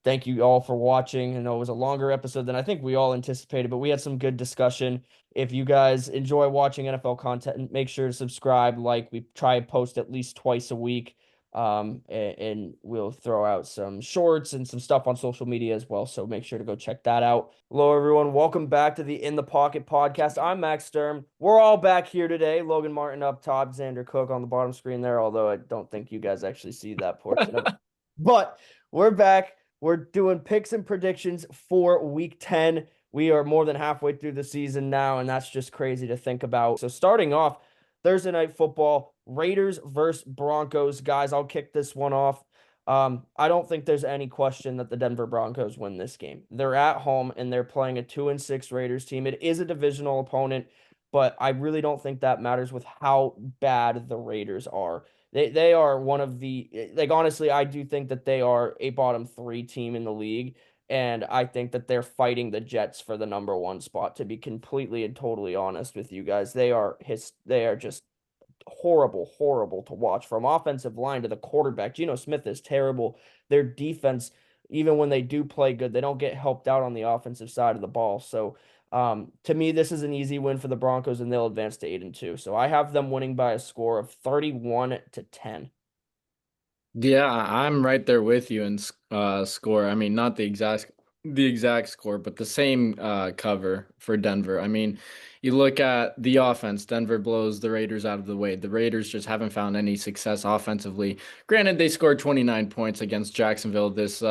Thank you all for watching. I know it was a longer episode than I think we all anticipated, but we had some good discussion. If you guys enjoy watching NFL content, make sure to subscribe. Like we try to post at least twice a week. And we'll throw out some shorts and some stuff on social media as well. So make sure to go check that out. Hello, everyone. Welcome back to the In the Pocket podcast. I'm Max Sturm. We're all back here today. Logan Martin up top, Xander Cook on the bottom screen there, although I don't think you guys actually see that portion of it. But we're back. We're doing picks and predictions for week 10. We are more than halfway through the season now, and that's just crazy to think about. So, starting off, Thursday night football, Raiders versus Broncos. Guys, I'll kick this one off. I don't think there's any question that the Denver Broncos win this game. They're at home and they're playing a 2-6 Raiders team. It is a divisional opponent, but I really don't think that matters with how bad the Raiders are. They are one of the like honestly, I do think that they are a bottom three team in the league. And I think that they're fighting the Jets for the number one spot, to be completely and totally honest with you guys. They are just horrible, horrible to watch from offensive line to the quarterback. Geno Smith is terrible. Their defense, even when they do play good, they don't get helped out on the offensive side of the ball. So to me, this is an easy win for the Broncos, and they'll advance to 8-2. So I have them winning by a score of 31-10. Yeah, I'm right there with you in score. I mean, not the exact score, but the same cover for Denver. I mean, you look at the offense, Denver blows the Raiders out of the way. The Raiders just haven't found any success offensively. Granted, they scored 29 points against Jacksonville this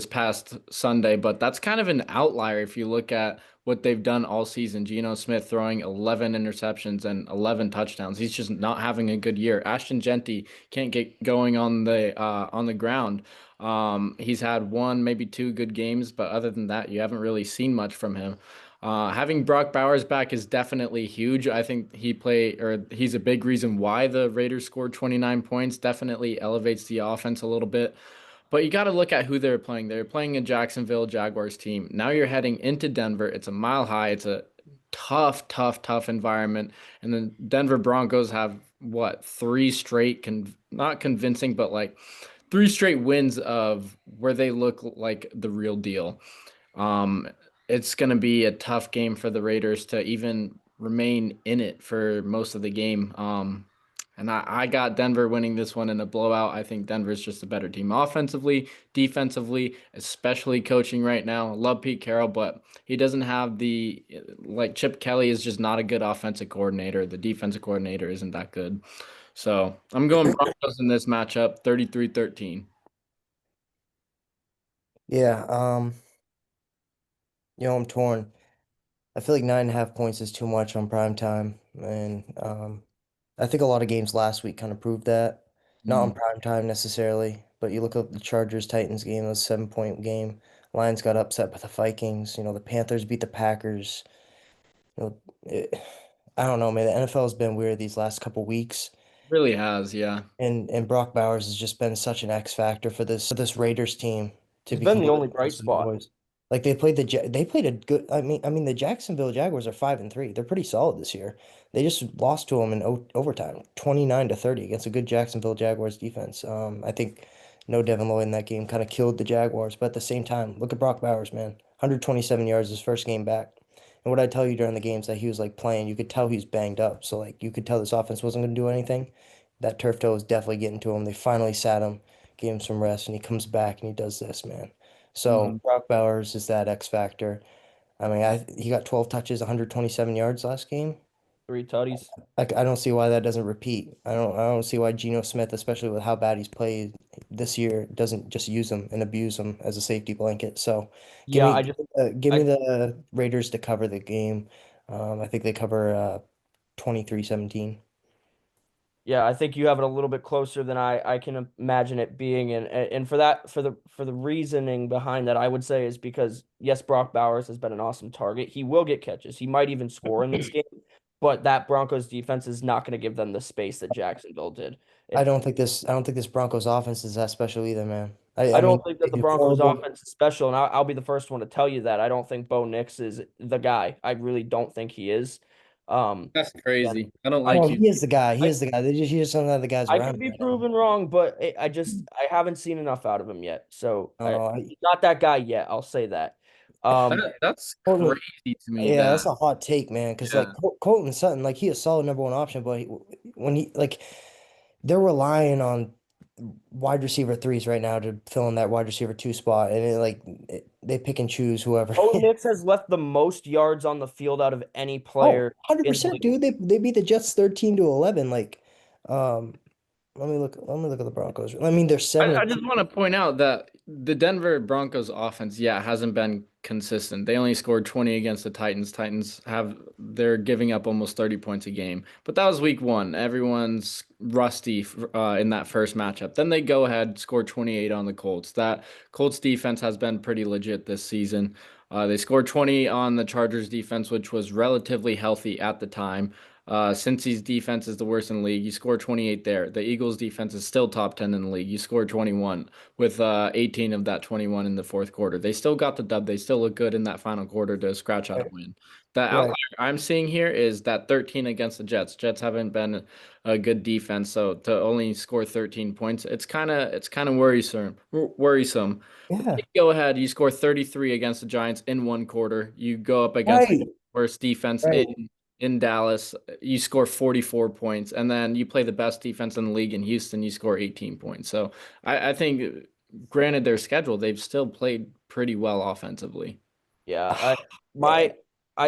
past Sunday, but that's kind of an outlier if you look at what they've done all season. Geno Smith throwing 11 interceptions and 11 touchdowns. He's just not having a good year. Ashton Genty can't get going on the ground. He's had one, maybe two good games, but other than that, you haven't really seen much from him. Having Brock Bowers back is definitely huge. I think he's a big reason why the Raiders scored 29 points. Definitely elevates the offense a little bit. But you got to look at who they're playing. They're playing a Jacksonville Jaguars team. Now you're heading into Denver. It's a mile high. It's a tough, tough, tough environment. And the Denver Broncos have what, three straight, not convincing, but like three straight wins of where they look like the real deal. Um, it's going to be a tough game for the Raiders to even remain in it for most of the game. And I got Denver winning this one in a blowout. I think Denver's just a better team offensively, defensively, especially coaching right now. Love Pete Carroll, but he doesn't have like Chip Kelly is just not a good offensive coordinator. The defensive coordinator isn't that good. So I'm going Broncos in this matchup, 33-13. Yeah, I'm torn. I feel like 9.5 points is too much on prime time, and I think a lot of games last week kind of proved that. Not on prime time necessarily, but you look at the Chargers Titans game, it was a 7 point game. Lions got upset by the Vikings. The Panthers beat the Packers. You know, it, I don't know, man. The NFL has been weird these last couple weeks, Really has, yeah. and Brock Bowers has just been such an X factor for this Raiders team, to He's be been the only completely bright honest with you spot. boys. Like they played a good. I mean the Jacksonville Jaguars are 5-3. They're pretty solid this year. They just lost to them in overtime, 29-30 against a good Jacksonville Jaguars defense. I think no Devin Lloyd in that game kind of killed the Jaguars, but at the same time, look at Brock Bowers, man. 127 yards his first game back. And what I tell you during the games that he was like playing, you could tell he was banged up. So like you could tell this offense wasn't going to do anything. That turf toe was definitely getting to him. They finally sat him, gave him some rest, and he comes back and he does this, man. So Mhm. Brock Bowers is that X factor. I mean, he got 12 touches, 127 yards last game. Three tutties. I don't see why that doesn't repeat. I don't see why Geno Smith, especially with how bad he's played this year, doesn't just use him and abuse him as a safety blanket. So, give Yeah, me I just give me I the Raiders to cover the game. I think they cover 23-17. Yeah, I think you have it a little bit closer than I can imagine it being, and for the reasoning behind that, I would say is because yes, Brock Bowers has been an awesome target. He will get catches. He might even score in this game, but that Broncos defense is not going to give them the space that Jacksonville did. If I don't think this Broncos offense is that special either, man. I I mean, don't think they that the do Broncos horrible. offense is special, and I'll be the first one to tell you that I don't think Bo Nix is the guy. I really don't think he is. That's Yeah, crazy. I don't I like Oh, you. he is the guy. He I is the guy. He just don't have the guys I around could him be right now. proven wrong, but I haven't seen enough out of him yet. So No, no, he's not that guy yet. I'll say that. Um, That's Colton, crazy to me yeah, that's that a hot take, man. Because like yeah. Colton Sutton, like he a solid number one option, but when he like they're relying on wide receiver threes right now to fill in that wide receiver two spot, and they pick and choose whoever. Bo Nix has left the most yards on the field out of any Oh, player in the 100%, league. dude. They beat the Jets 13-11. Like, um, let me look at the Broncos. I mean, they're seven I and just two. want to point out that the Denver Broncos offense, yeah, hasn't been consistent. They only scored 20 against the Titans. They're giving up almost 30 points a game. But that was week one. Everyone's rusty in that first matchup. Then they go ahead, score 28 on the Colts. That Colts defense has been pretty legit this season. They scored 20 on the Chargers defense, which was relatively healthy at the time. Cincy's defense is the worst in the league. You score 28 there. The Eagles' defense is still top 10 in the league. You scored 21 with 18 of that 21 in the fourth quarter. They still got the dub. They still look good in that final quarter to scratch out a Right, win. The outlier right. I'm seeing here is that 13 against the Jets. Jets haven't been a good defense, so to only score 13 points, it's kind of worrisome. Worrisome. Yeah, Go ahead. You score 33 against the Giants in one quarter. You go up against the right, worst defense right. in Dallas. You score 44 points, and then you play the best defense in the league in Houston. You score 18 points. So I think, granted their schedule, they've still played pretty well offensively. Yeah, Man, my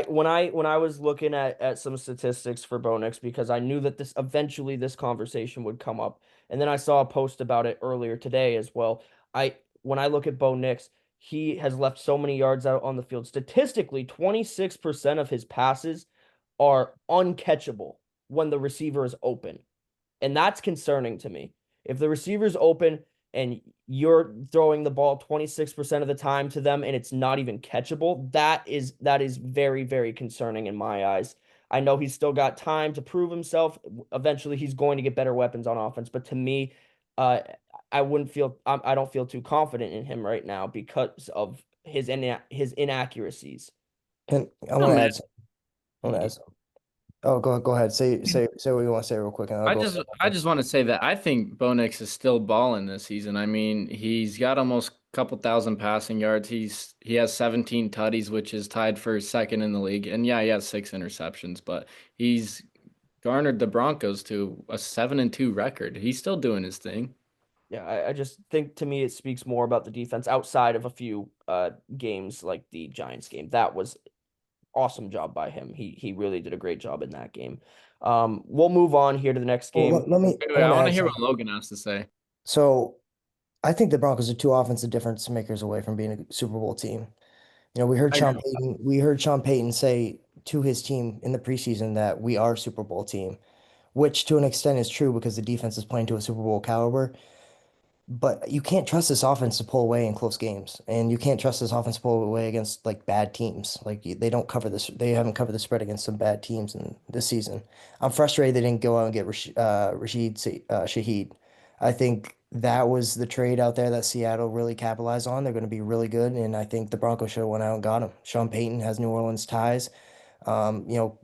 when I was looking at some statistics for Bo Nix because I knew that this conversation would come up, and then I saw a post about it earlier today as well. When I look at Bo Nix, he has left so many yards out on the field. Statistically, 26% of his passes are uncatchable when the receiver is open. And that's concerning to me. If the receiver's open and you're throwing the ball 26% of the time to them and it's not even catchable, that is very, very concerning in my eyes. I know he's still got time to prove himself. Eventually he's going to get better weapons on offense, but to me, uh I don't feel too confident in him right now because of his inaccuracies. I Oh want to man, add something. I want to add something. Oh, go ahead. Say what you want to say real quick, and I'll I go. just I just want to say that I think Bo Nix is still balling this season. I mean, he's got almost a couple thousand passing yards. He has 17 tutties, which is tied for second in the league. And yeah, he has 6 interceptions, but he's garnered the Broncos to a 7-2 record. He's still doing his thing. Yeah, I just think to me it speaks more about the defense outside of a few games like the Giants game. That was awesome job by him. He really did a great job in that game. We'll move on here to the next Well, game. let me. Wait, I wait, I want to want to add hear what something. Logan has to say. So I think the Broncos are two offensive difference makers away from being a Super Bowl team. We heard I agree. Sean Payton. We heard Sean Payton say to his team in the preseason that we are a Super Bowl team, which to an extent is true because the defense is playing to a Super Bowl caliber. But you can't trust this offense to pull away in close games, and you can't trust this offense to pull away against like bad teams. Like they don't cover this. They haven't covered the spread against some bad teams in this season. I'm frustrated they didn't go out and get Shaheed. I think that was the trade out there that Seattle really capitalized on. They're going to be really good, and I think the Broncos should have went out and got him. Sean Payton has New Orleans ties. Um, you know,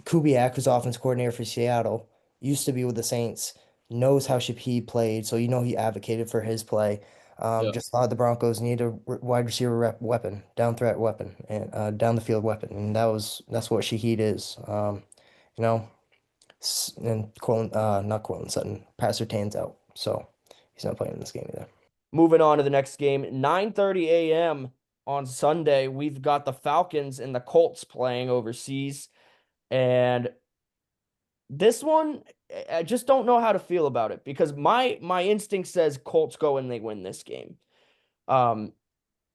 Kubiak, who's offense coordinator for Seattle, used to be with the Saints, knows how Shaheed played, so he advocated for his play. Yeah. Just thought the Broncos need a wide receiver weapon, down threat weapon, and down the field weapon, and that's what Shaheed is. You know, and not Cortland Sutton, Pat Surtain's out, so he's not playing in this game either. Moving on to the next game, 9:30 a.m. on Sunday, we've got the Falcons and the Colts playing overseas. And this one, I just don't know how to feel about it because my instinct says Colts go and they win this game. Um,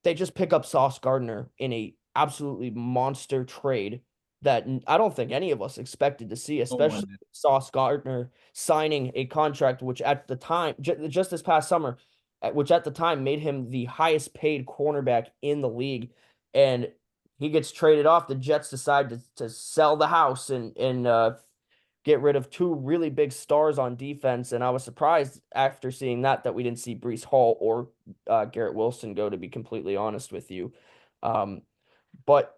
they just pick up Sauce Gardner in a absolutely monster trade that I don't think any of us expected to see, No one especially did. Sauce Gardner signing a contract which at the time, just this past summer, which at the time made him the highest paid cornerback in the league, and he gets traded off. The Jets decide to sell the house and get rid of two really big stars on defense. And I was surprised after seeing that we didn't see Breece Hall or Garrett Wilson go, to be completely honest with you. But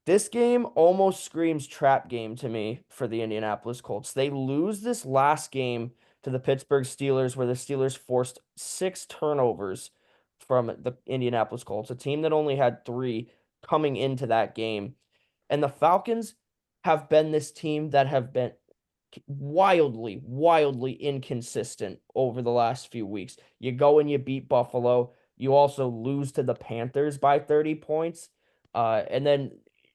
This game almost screams trap game to me for the Indianapolis Colts. They lose this last game to the Pittsburgh Steelers, where the Steelers forced 6 turnovers from the Indianapolis Colts, a team that only had 3 coming into that game. And the Falcons have been this team that have been wildly, wildly inconsistent over the last few weeks. You go and you beat Buffalo. You also lose to the Panthers by 30 points. And then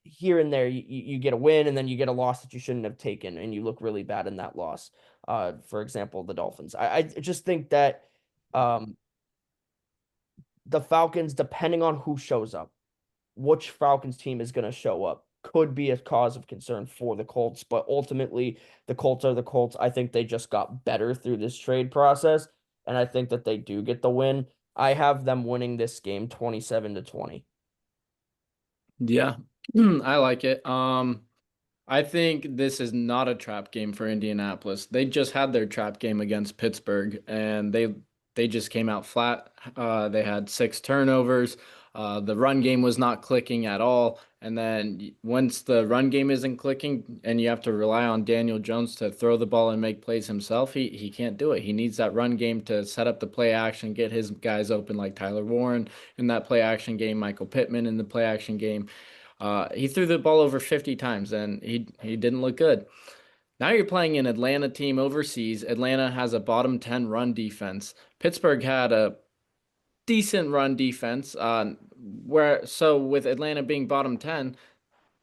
here and there, you get a win, and then you get a loss that you shouldn't have taken, and you look really bad in that loss. For example, the Dolphins. I just think that the Falcons, depending on who shows up, which Falcons team is going to show up, could be a cause of concern for the Colts. But ultimately, the Colts are the Colts. I think they just got better through this trade process, and I think that they do get the win. I have them winning this game 27-20. Yeah, I like it. I think this is not a trap game for Indianapolis. They just had their trap game against Pittsburgh, and they just came out flat. They had 6 turnovers. The run game was not clicking at all. And then once the run game isn't clicking, and you have to rely on Daniel Jones to throw the ball and make plays himself, he can't do it. He needs that run game to set up the play action, get his guys open like Tyler Warren in that play action game, Michael Pittman in the play action game. He threw the ball over 50 times, and he didn't look good. Now you're playing an Atlanta team overseas. Atlanta has a bottom 10 run defense. Pittsburgh had a decent run defense. So with Atlanta being bottom 10,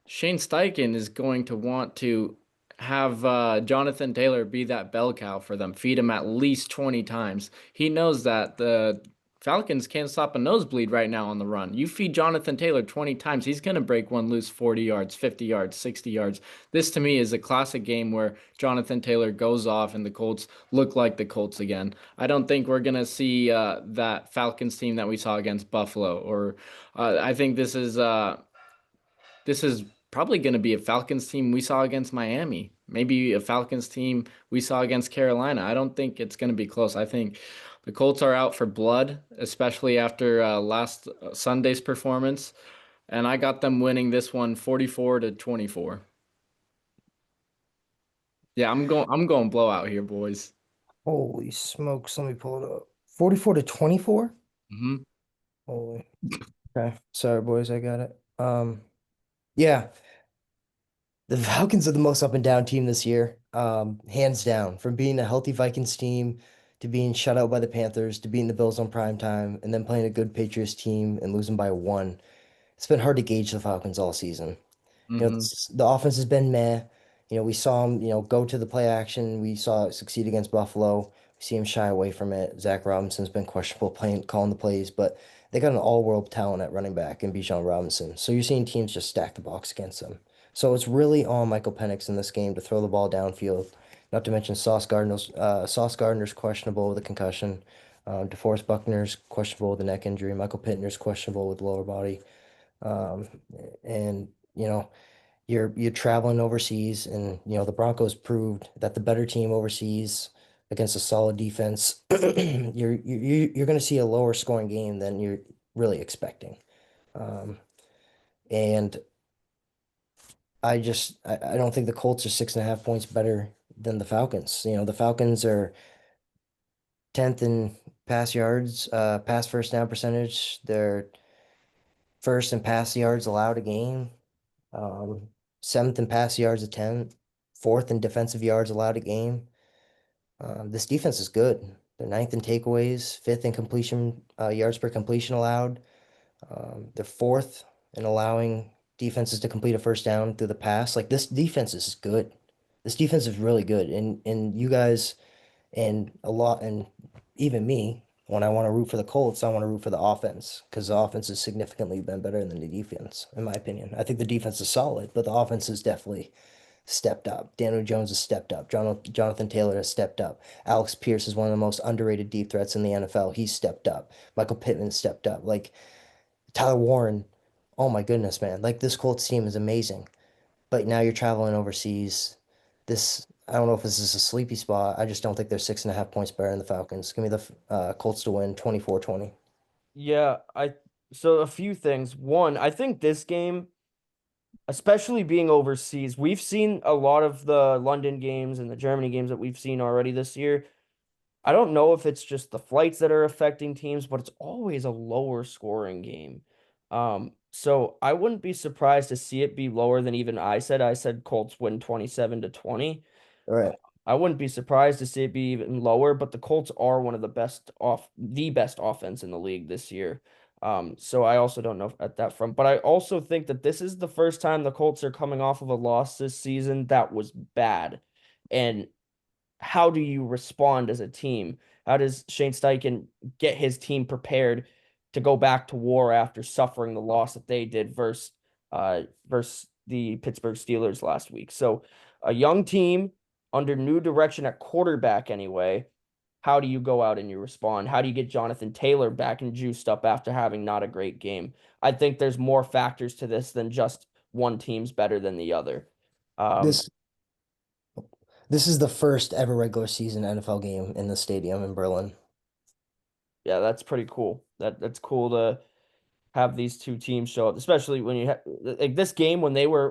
Shane Steichen is going to want to have Jonathan Taylor be that bell cow for them, feed him at least 20 times. He knows that the Falcons can't stop a nosebleed right now on the run. You feed Jonathan Taylor 20 times, he's going to break one loose 40 yards, 50 yards, 60 yards. This to me is a classic game where Jonathan Taylor goes off and the Colts look like the Colts again. I don't think we're going to see that Falcons team that we saw against Buffalo, or I think this is probably going to be a Falcons team we saw against Miami. Maybe a Falcons team we saw against Carolina. I don't think it's going to be close. I think the Colts are out for blood, especially after last Sunday's performance. And I got them winning this one 44-24. Yeah, I'm going blowout here, boys. Holy smokes, let me pull it up. 44-24? Hmm. Holy. Okay. Sorry, boys, I got it. Yeah. The Falcons are the most up and down team this year. Hands down. From being a healthy Vikings team to being shut out by the Panthers to beating the Bills on prime time and then playing a good Patriots team and losing by 1. It's been hard to gauge the Falcons all season. Hmm. The offense has been meh. We saw him, go to the play action. We saw it succeed against Buffalo. We see him shy away from it. Zach Robinson's been questionable calling the plays, but they got an all-world talent at running back in Bijan Robinson. So you're seeing teams just stack the box against them. So it's really on Michael Penix in this game to throw the ball downfield. Not to mention Sauce Gardner's questionable with a concussion. DeForest Buckner's questionable with a neck injury. Michael Pittner's questionable with lower body. Um, and you're traveling overseas, and the Broncos proved that the better team overseas against a solid defense, you're going to see a lower scoring game than you're really expecting. And I don't think the Colts are 6.5 points better than the Falcons. The Falcons are 10th in pass yards, pass first down percentage. They're first in pass yards allowed a game. 7th in pass yards attempt, 4th in defensive yards allowed a game. This defense is good. They're 9th in takeaways, 5th in completion yards per completion allowed. They're 4th in allowing defenses to complete a first down through the pass. Like, this defense is good. This defense is really good, and you guys and even me, when I want to root for the Colts, I want to root for the offense because the offense has significantly been better than the defense, in my opinion. I think the defense is solid, but the offense has definitely stepped up. Daniel Jones has stepped up. Jonathan Taylor has stepped up. Alex Pierce is one of the most underrated deep threats in the NFL. He's stepped up. Michael Pittman stepped up. Like, Tyler Warren, oh my goodness, man. Like, this Colts team is amazing. But now you're traveling overseas. I don't know if this is a sleepy spot. I just don't think they're 6.5 points better than the Falcons. Give me the Colts to win 24-20. Yeah, so a few things. One, I think this game especially being overseas. We've seen a lot of the London games and the Germany games that we've seen already this year. I don't know if it's just the flights that are affecting teams, but it's always a lower scoring game. So I wouldn't be surprised to see it be lower than even I said. I said Colts win 27-20. All right. I wouldn't be surprised to see it be even lower, but the Colts are one of the best offense in the league this year. So I also don't know at that front, but I also think that this is the first time the Colts are coming off of a loss this season that was bad. And how do you respond as a team? How does Shane Steichen get his team prepared to go back to war after suffering the loss that they did versus the Pittsburgh Steelers last week? So a young team under new direction at quarterback anyway. How do you go out and you respond? How do you get Jonathan Taylor back and juiced up after having not a great game? I think there's more factors to this than just one team's better than the other. Um, This this is the first ever regular season NFL game in the stadium in Berlin. yeah, that's pretty cool. That's cool to have these two teams show up, especially when you have like this game when they were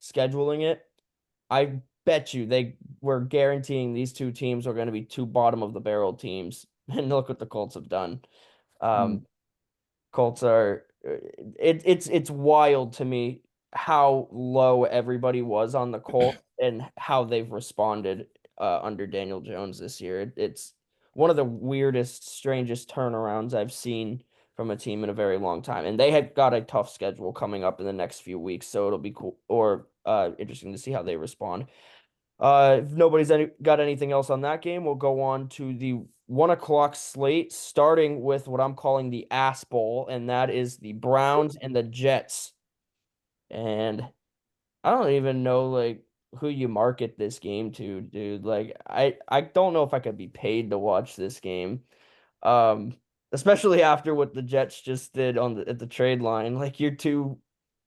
scheduling it. I bet you they were guaranteeing these two teams are going to be two bottom of the barrel teams, and look what the Colts have done. Mm. Um, Colts are it's wild to me how low everybody was on the Colts and how they've responded under Daniel Jones this year. It's one of the weirdest, strangest turnarounds I've seen from a team in a very long time. And they have got a tough schedule coming up in the next few weeks, so it'll be cool or interesting to see how they respond. If nobody's got anything else on that game, we'll go on to the 1 o'clock slate, starting with what I'm calling the Ass Bowl, and that is the Browns and the Jets. And I don't even know like who you market this game to, dude. Like I don't know if I could be paid to watch this game. Um, Especially after what the Jets just did on at the trade line. Like your two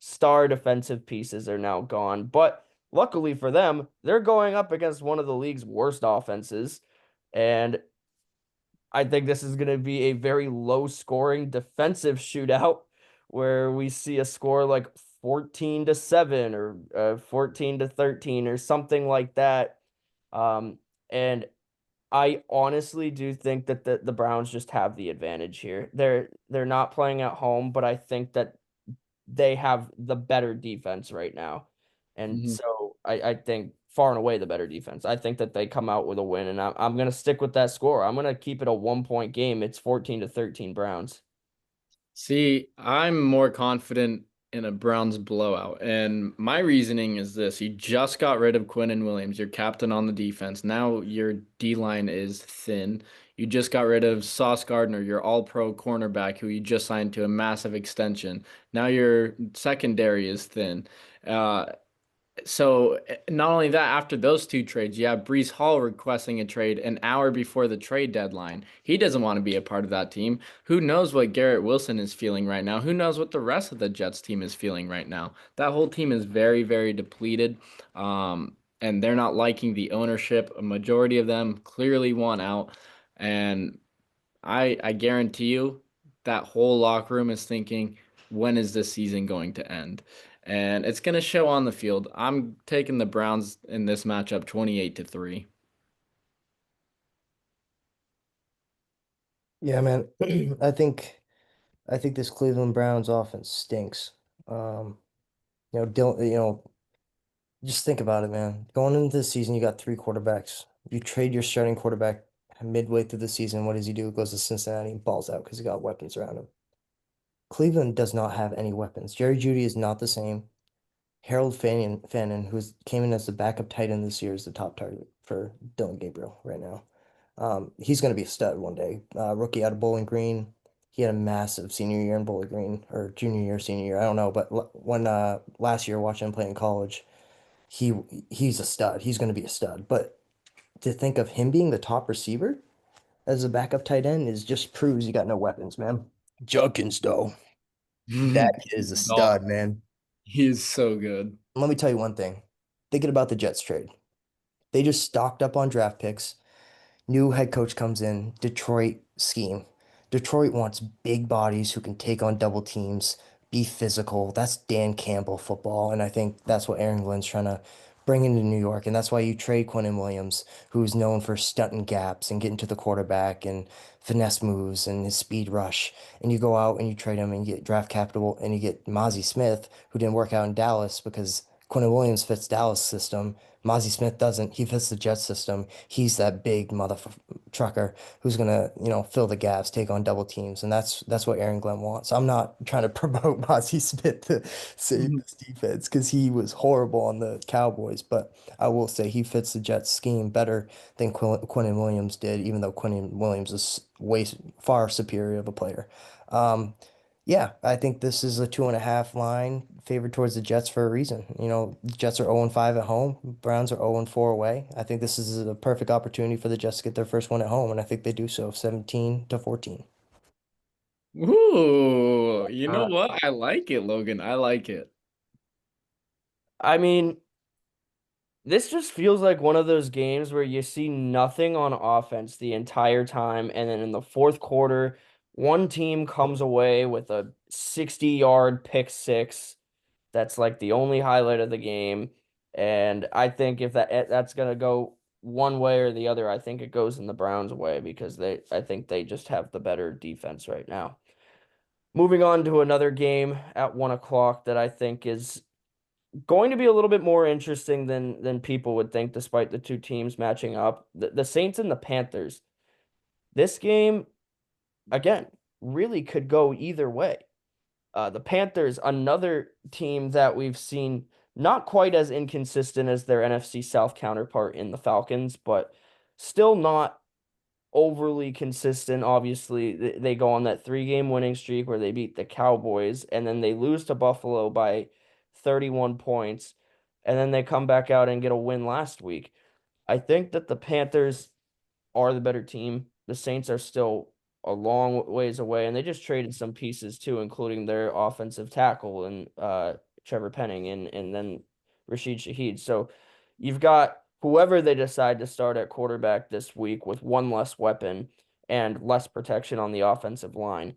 star defensive pieces are now gone. But luckily for them, they're going up against one of the league's worst offenses. And I think this is going to be a very low scoring defensive shootout where we see a score like 14-7 or 14-13 or something like that. And I honestly do think that the Browns just have the advantage here. They're not playing at home, but I think that they have the better defense right now. And Mhm. so I think far and away the better defense. I think that they come out with a win, and I'm gonna stick with that score. I'm gonna keep it a 1 point game. It's 14-13 Browns. See, I'm more confident in a Browns blowout. And my reasoning is this. You just got rid of Quinnen Williams, your captain on the defense. Now your D line is thin. You just got rid of Sauce Gardner, your all-pro cornerback who you just signed to a massive extension. Now your secondary is thin. Uh, so not only that, after those two trades, you have Brees Hall requesting a trade an hour before the trade deadline. He doesn't want to be a part of that team. Who knows what Garrett Wilson is feeling right now? Who knows what the rest of the Jets team is feeling right now? That whole team is very, very depleted. And they're not liking the ownership. A majority of them clearly want out. And I guarantee you that whole locker room is thinking, when is this season going to end? And it's going to show on the field. I'm taking the Browns in this matchup 28-3. Yeah, man. I think this Cleveland Browns offense stinks. Just think about it, man. Going into the season, you got three quarterbacks. You trade your starting quarterback midway through the season. What does he do? Goes to Cincinnati and balls out because he got weapons around him. Cleveland does not have any weapons. Jerry Jeudy is not the same. Harold Fannin, who came in as the backup tight end this year, is the top target for Dylan Gabriel right now. He's going to be a stud one day. Rookie out of Bowling Green. He had a massive senior year in Bowling Green, or junior year, senior year. I don't know, but when last year watching him play in college, he he's a stud. He's going to be a stud. But to think of him being the top receiver as a backup tight end is just proves you got no weapons, man. Judkins, though, that kid is a Dog, stud, man. he is so good. Let me tell you one thing. Thinking about the Jets trade, they just stocked up on draft picks. New head coach comes in, Detroit scheme. Detroit wants big bodies who can take on double teams, be physical. That's Dan Campbell football, and I think that's what Aaron Glenn's trying to bring into New York, and that's why you trade Quinnen Williams, who's known for stunting gaps and getting to the quarterback and finesse moves and his speed rush, and you go out and you trade him and you get draft capital and you get Mozzie Smith, who didn't work out in Dallas because Quinnen Williams fits Dallas system. Mozzie Smith doesn't. He fits the Jets system. He's that big motherfucker trucker who's gonna, fill the gaps, take on double teams, and that's what Aaron Glenn wants. I'm not trying to promote Mozzie Smith to save Mhm. this defense because he was horrible on the Cowboys, but I will say he fits the Jets scheme better than Quinnen Williams did, even though Quinnen Williams is way far superior of a player. Um, yeah, I think this is a 2.5 line favored towards the Jets for a reason. The Jets are 0-5 at home. Browns are 0-4 away. I think this is a perfect opportunity for the Jets to get their first one at home, and I think they do so 17-14. Ooh, you know Uh, what? I like it, Logan. I like it. I mean, this just feels like one of those games where you see nothing on offense the entire time, and then in the fourth quarter, one team comes away with a 60-yard pick six. That's like the only highlight of the game. And I think if that's gonna go one way or the other, I think it goes in the Browns' way because I think they just have the better defense right now. Moving on to another game at 1 o'clock that I think is going to be a little bit more interesting than people would think, despite the two teams matching up. The Saints and the Panthers. This game, again, really could go either way. The Panthers, another team that we've seen not quite as inconsistent as their NFC South counterpart in the Falcons, but still not overly consistent. Obviously, they go on that 3-game winning streak where they beat the Cowboys and then they lose to Buffalo by 31 points. And then they come back out and get a win last week. I think that the Panthers are the better team. The Saints are still a long ways away, and they just traded some pieces too, including their offensive tackle and Trevor Penning and then Rashid Shaheed. So you've got whoever they decide to start at quarterback this week with one less weapon and less protection on the offensive line.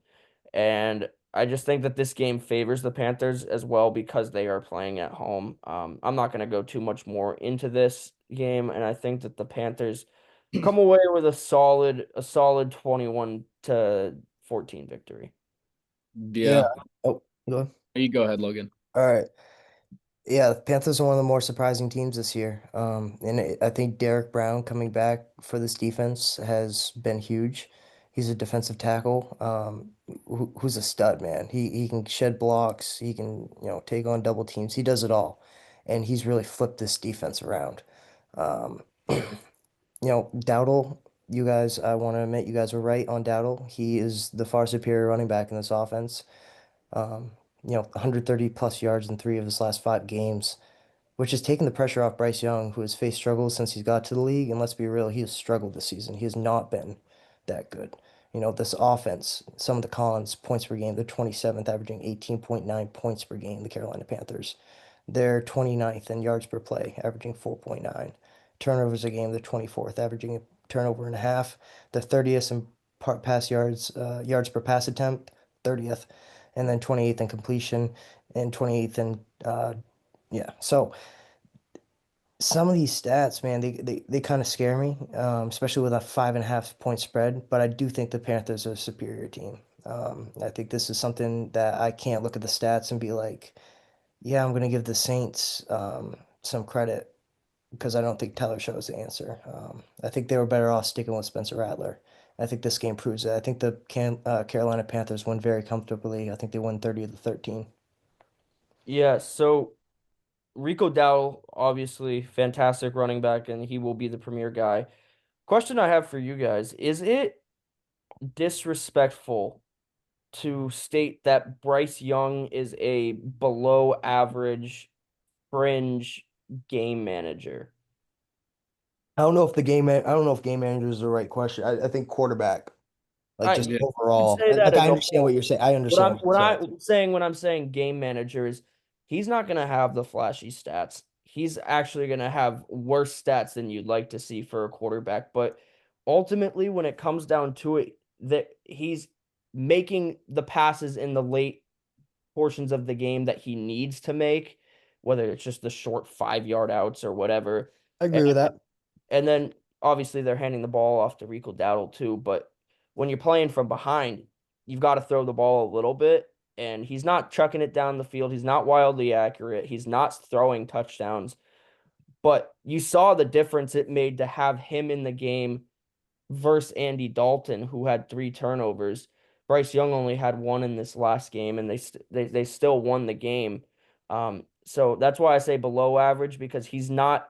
And I just think that this game favors the Panthers as well because they are playing at home. I'm not going to go too much more into this game, and I think that the Panthers come away with a solid 21-14 victory. Yeah. Yeah. Oh, go ahead. You go ahead, Logan. All right. Yeah, the Panthers are one of the more surprising teams this year. I think Derek Brown coming back for this defense has been huge. He's a defensive tackle, who's a stud, man. He can shed blocks. He can, take on double teams. He does it all, and he's really flipped this defense around. Um, Dowdle, you guys, I want to admit you guys were right on Dowdle. He is the far superior running back in this offense. 130 plus yards in 3 of his last 5 games, which has taken the pressure off Bryce Young, who has faced struggles since he's got to the league. And let's be real, he has struggled this season. He has not been that good. This offense, some of the cons, points per game, they're 27th, averaging 18.9 points per game, the Carolina Panthers. They're 29th in yards per play, averaging 4.9. Turnovers a game, they're 24th, averaging a turnover and a half. They're 30th in pass yards, yards per pass attempt, 30th, and then 28th in completion and 28th in yeah. So some of these stats, man, they kind of scare me, especially with a 5.5 point spread. But I do think the Panthers are a superior team. I think this is something that I can't look at the stats and be like, yeah, I'm going to give the Saints some credit because I don't think Tyler Show is the answer. I think they were better off sticking with Spencer Rattler. I think this game proves it. I think the Carolina Panthers won very comfortably. I think they won 30-13. Yeah, so Rico Dowdle, obviously fantastic running back, and he will be the premier guy. Question I have for you guys, is it disrespectful to state that Bryce Young is a below average fringe game manager? I don't know if game manager is the right question. I think quarterback, like I just Yeah. could overall. say that Like as I a understand what whole. you're saying. I What understand I'm what what you're saying. I'm saying when I'm saying game manager is he's not gonna have the flashy stats. He's actually gonna have worse stats than you'd like to see for a quarterback. But ultimately, when it comes down to it, that he's making the passes in the late portions of the game that he needs to make, whether it's just the short 5 yard outs or whatever. I agree with that. And then obviously they're handing the ball off to Rico Dowdle too. But when you're playing from behind, you've got to throw the ball a little bit. And he's not chucking it down the field. He's not wildly accurate. He's not throwing touchdowns. But you saw the difference it made to have him in the game versus Andy Dalton, who had 3 turnovers. Bryce Young only had 1 in this last game, and they still won the game. So that's why I say below average, because he's not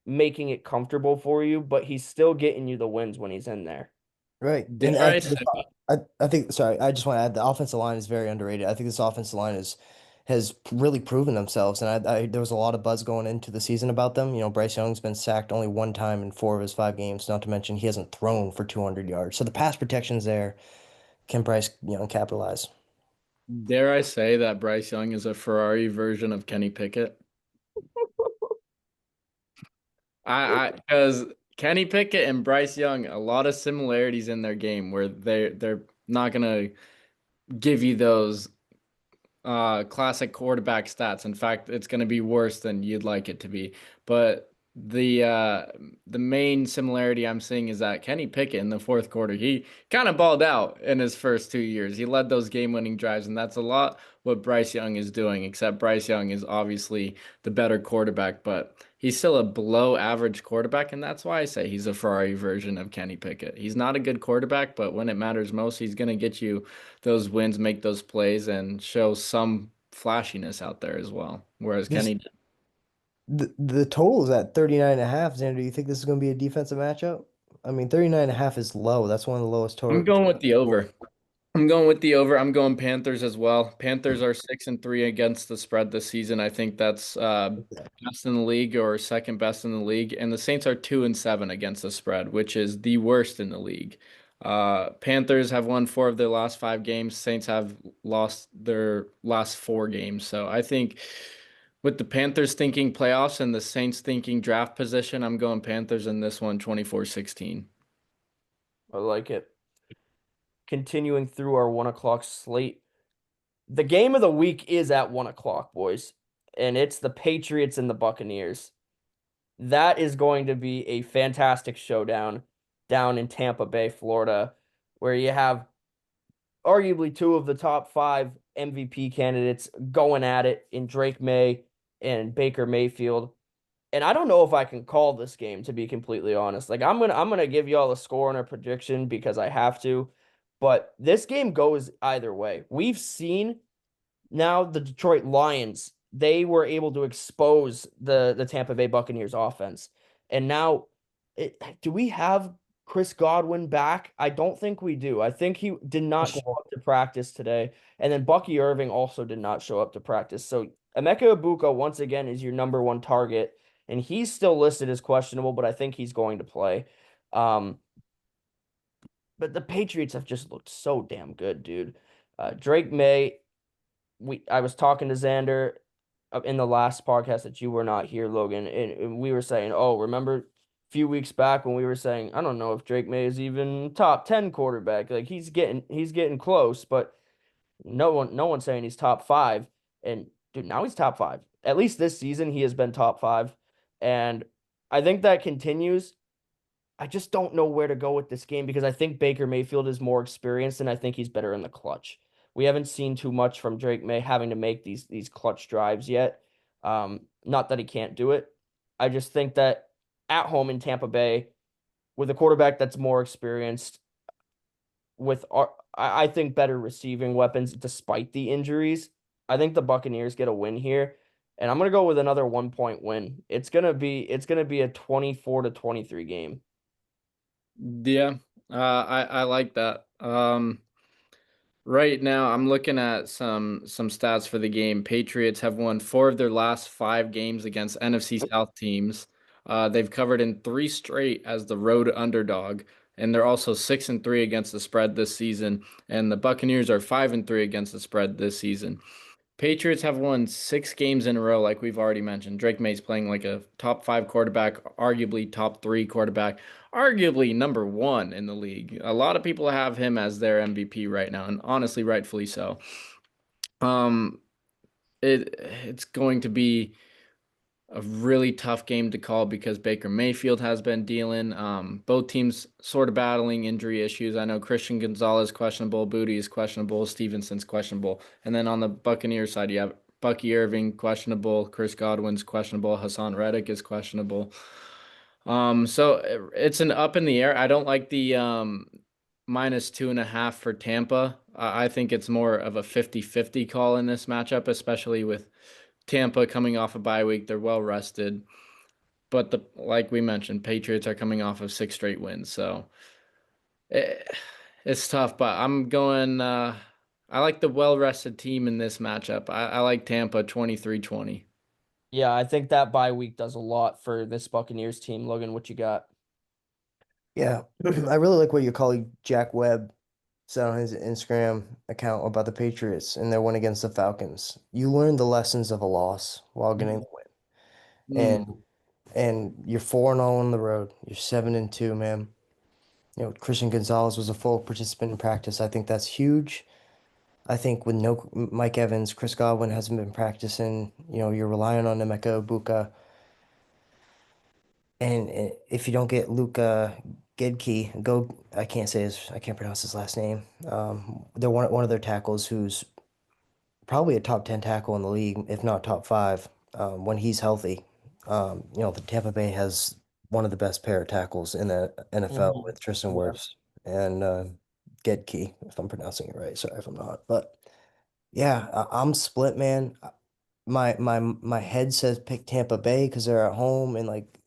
making it comfortable for you, but he's still getting you the wins when he's in there. Right. And Dare I say, I think, sorry, I just want to add the offensive line is very underrated. I think this offensive line has really proven themselves. And there was a lot of buzz going into the season about them. You know, Bryce Young's been sacked only 1 time in 4 of his 5 games, not to mention he hasn't thrown for 200 yards. So the pass protection's there. Can Bryce, capitalize? dare I say that Bryce Young is a Ferrari version of Kenny Pickett? Because Kenny Pickett and Bryce Young, a lot of similarities in their game where they're not gonna give you those classic quarterback stats. In fact, it's gonna be worse than you'd like it to be. But the main similarity I'm seeing is that Kenny Pickett in the fourth quarter, he kind of balled out in his first 2 years. He led those game-winning drives, and that's a lot what Bryce Young is doing, except Bryce Young is obviously the better quarterback, but he's still a below average quarterback, and that's why I say he's a Ferrari version of Kenny Pickett. He's not a good quarterback, but when it matters most, he's going to get you those wins, make those plays, and show some flashiness out there as well. Whereas This Kenny, the total is at 39.5. Xander, do you think this is going to be a defensive matchup? I mean, 39.5 is low. That's one of the lowest I'm total. going with the over. I'm going with the over. I'm going Panthers as well. Panthers are 6-3 against the spread this season. I think that's best in the league or second best in the league. And the Saints are 2-7 against the spread, which is the worst in the league. Panthers have won 4 of their last 5 games. Saints have lost their last 4 games. So I think with the Panthers thinking playoffs and the Saints thinking draft position, I'm going Panthers in this one, 24-16. I like it. Continuing through our 1 o'clock slate. The game of the week is at 1 o'clock, boys, and it's the Patriots and the Buccaneers. That is going to be a fantastic showdown down in Tampa Bay, Florida, where you have arguably 2 of the top 5 MVP candidates going at it in Drake May and Baker Mayfield. And I don't know if I can call this game, to be completely honest. Like I'm gonna give you all a score and a prediction because I have to, but this game goes either way. We've seen now the Detroit Lions, they were able to expose the Tampa Bay Buccaneers offense. And now do we have Chris Godwin back? I don't think we do. I think he did not show up to practice today. And then Bucky Irving also did not show up to practice. So Emeka Ibuka once again is your number 1 target, and he's still listed as questionable, but I think he's going to play. But the Patriots have just looked so damn good, dude. Drake May, I was talking to Xander in the last podcast that you were not here, Logan, and we were saying, oh, remember a few weeks back when we were saying, I don't know if Drake May is even top 10 quarterback. Like he's getting close, but no one's saying he's top 5. And dude, now he's top 5. At least this season, he has been top 5. And I think that continues. I just don't know where to go with this game because I think Baker Mayfield is more experienced and I think he's better in the clutch. We haven't seen too much from Drake May having to make these clutch drives yet. Not that he can't do it. I just think that at home in Tampa Bay, with a quarterback that's more experienced, with I think better receiving weapons despite the injuries, I think the Buccaneers get a win here. And I'm gonna go with another 1-point win. It's gonna be a 24-23 game. Yeah, I like that. Right now I'm looking at some stats for the game. Patriots have won 4 of their last 5 games against NFC South teams. They've covered in 3 straight as the road underdog, and they're also 6-3 against the spread this season. And the Buccaneers are 5-3 against the spread this season. Patriots have won 6 games in a row, like we've already mentioned. Drake May's playing like a top 5 quarterback, arguably top 3 quarterback, arguably number 1 in the league. A lot of people have him as their MVP right now, and honestly, rightfully so. Um, it's going to be a really tough game to call because Baker Mayfield has been dealing. Both teams sort of battling injury issues. I know Christian Gonzalez questionable, Booty is questionable, Stevenson's questionable, and then on the Buccaneers side, you have Bucky Irving questionable, Chris Godwin's questionable, Hassan Reddick is questionable. So it's an up in the air. I don't like the -2.5 for Tampa. I think it's more of a 50-50 call in this matchup, especially with Tampa coming off a bye week. They're well rested. But like we mentioned, Patriots are coming off of 6 straight wins. So it, it's tough, but I'm going I like the well rested team in this matchup. I like Tampa 23-20. Yeah, I think that bye week does a lot for this Buccaneers team. Logan, what you got? Yeah, I really like what your colleague Jack Webb said on his Instagram account about the Patriots and their win against the Falcons. You learn the lessons of a loss while getting the win. Mm. And you're 4-0 on the road. You're 7-2, man. You know, Christian Gonzalez was a full participant in practice. I think that's huge. I think with no Mike Evans, Chris Godwin hasn't been practicing. You know, you're relying on Emeka Ibuka. And if you don't get Luka Gedke, I can't pronounce his last name. They're one of their tackles who's probably a top 10 tackle in the league, if not top five, when he's healthy. You know, the Tampa Bay has one of the best pair of tackles in the NFL Mhm. with Tristan Yeah. Wirfs and Gedke, if I'm pronouncing it right. Sorry if I'm not. But yeah, I'm split, man. My head says pick Tampa Bay because they're at home and like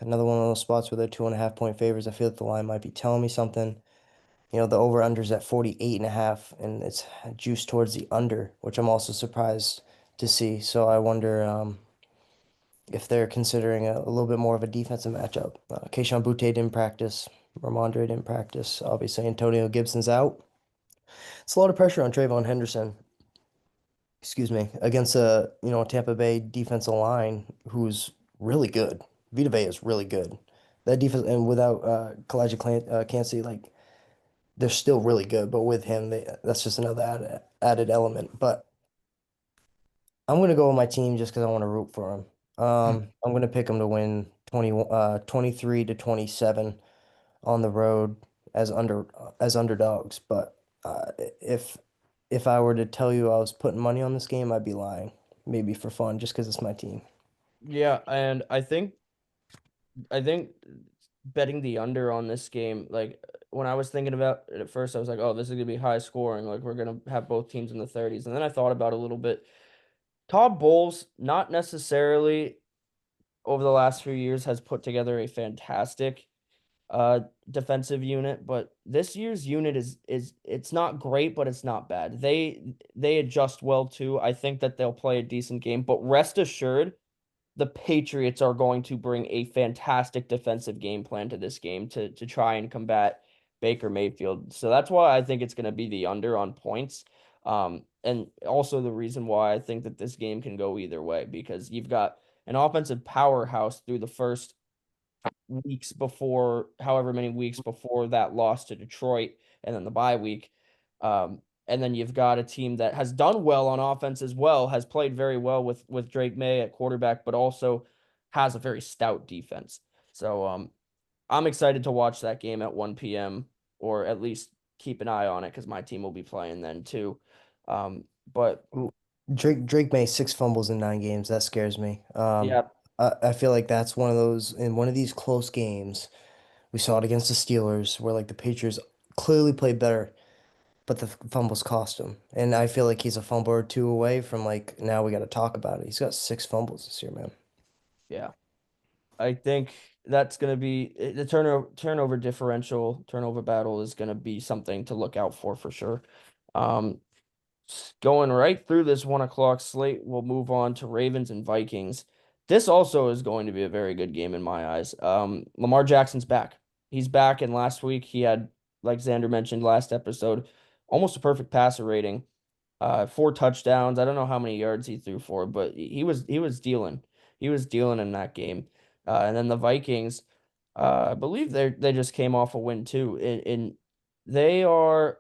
another one of those spots where they're 2.5 point favors. I feel like the line might be telling me something. You know, the over-under's at 48.5, and it's juiced towards the under, which I'm also surprised to see. So I wonder if they're considering a little bit more of a defensive matchup. Kayshon Boutte didn't practice. Ramondre didn't practice. Obviously, Antonio Gibson's out. It's a lot of pressure on Trayvon Henderson, excuse me, against a, you know, Tampa Bay defensive line who's really good. Vita Vea is really good. That defense, and without Cansey, like, they're still really good, but with him, that's just another added element. But I'm gonna go with my team just because I want to root for him. I'm gonna pick them to win 23-27 on the road as underdogs. But if if I were to tell you I was putting money on this game, I'd be lying. Maybe for fun, just because it's my team. Yeah, and I think betting the under on this game, like when I was thinking about it at first, I was like, oh, this is gonna be high scoring. Like we're gonna have both teams in the 30s. And then I thought about it a little bit. Todd Bowles, not necessarily over the last few years, has put together a fantastic defensive unit, but this year's unit is it's not great, but it's not bad. They adjust well too. I think that they'll play a decent game, but rest assured, the Patriots are going to bring a fantastic defensive game plan to this game to try and combat Baker Mayfield. So that's why I think it's going to be the under on points. And also the reason why I think that this game can go either way because you've got an offensive powerhouse through the first weeks before, however many weeks before that loss to Detroit and then the bye week. And then you've got a team that has done well on offense as well, has played very well with Drake May at quarterback, but also has a very stout defense. So I'm excited to watch that game at 1 p.m. or at least keep an eye on it because my team will be playing then too. But Ooh, Drake made 6 fumbles in 9 games. That scares me. yeah, I feel like that's one of those in one of these close games. We saw it against the Steelers, where like the Patriots clearly played better, but the fumbles cost him. And I feel like he's a fumble or two away from like now we got to talk about it. He's got 6 fumbles this year, man. yeah. I think that's going to be the turnover differential, turnover battle is going to be something to look out for sure. Um, Going right through this 1 o'clock slate, we'll move on to Ravens and Vikings. This also is going to be a very good game in my eyes. Lamar Jackson's back. He's back, and last week he had, like Xander mentioned last episode, almost a perfect passer rating. 4 touchdowns. I don't know how many yards he threw for, but he was dealing. He was dealing in that game. And then the Vikings, I believe they just came off a win too. And they are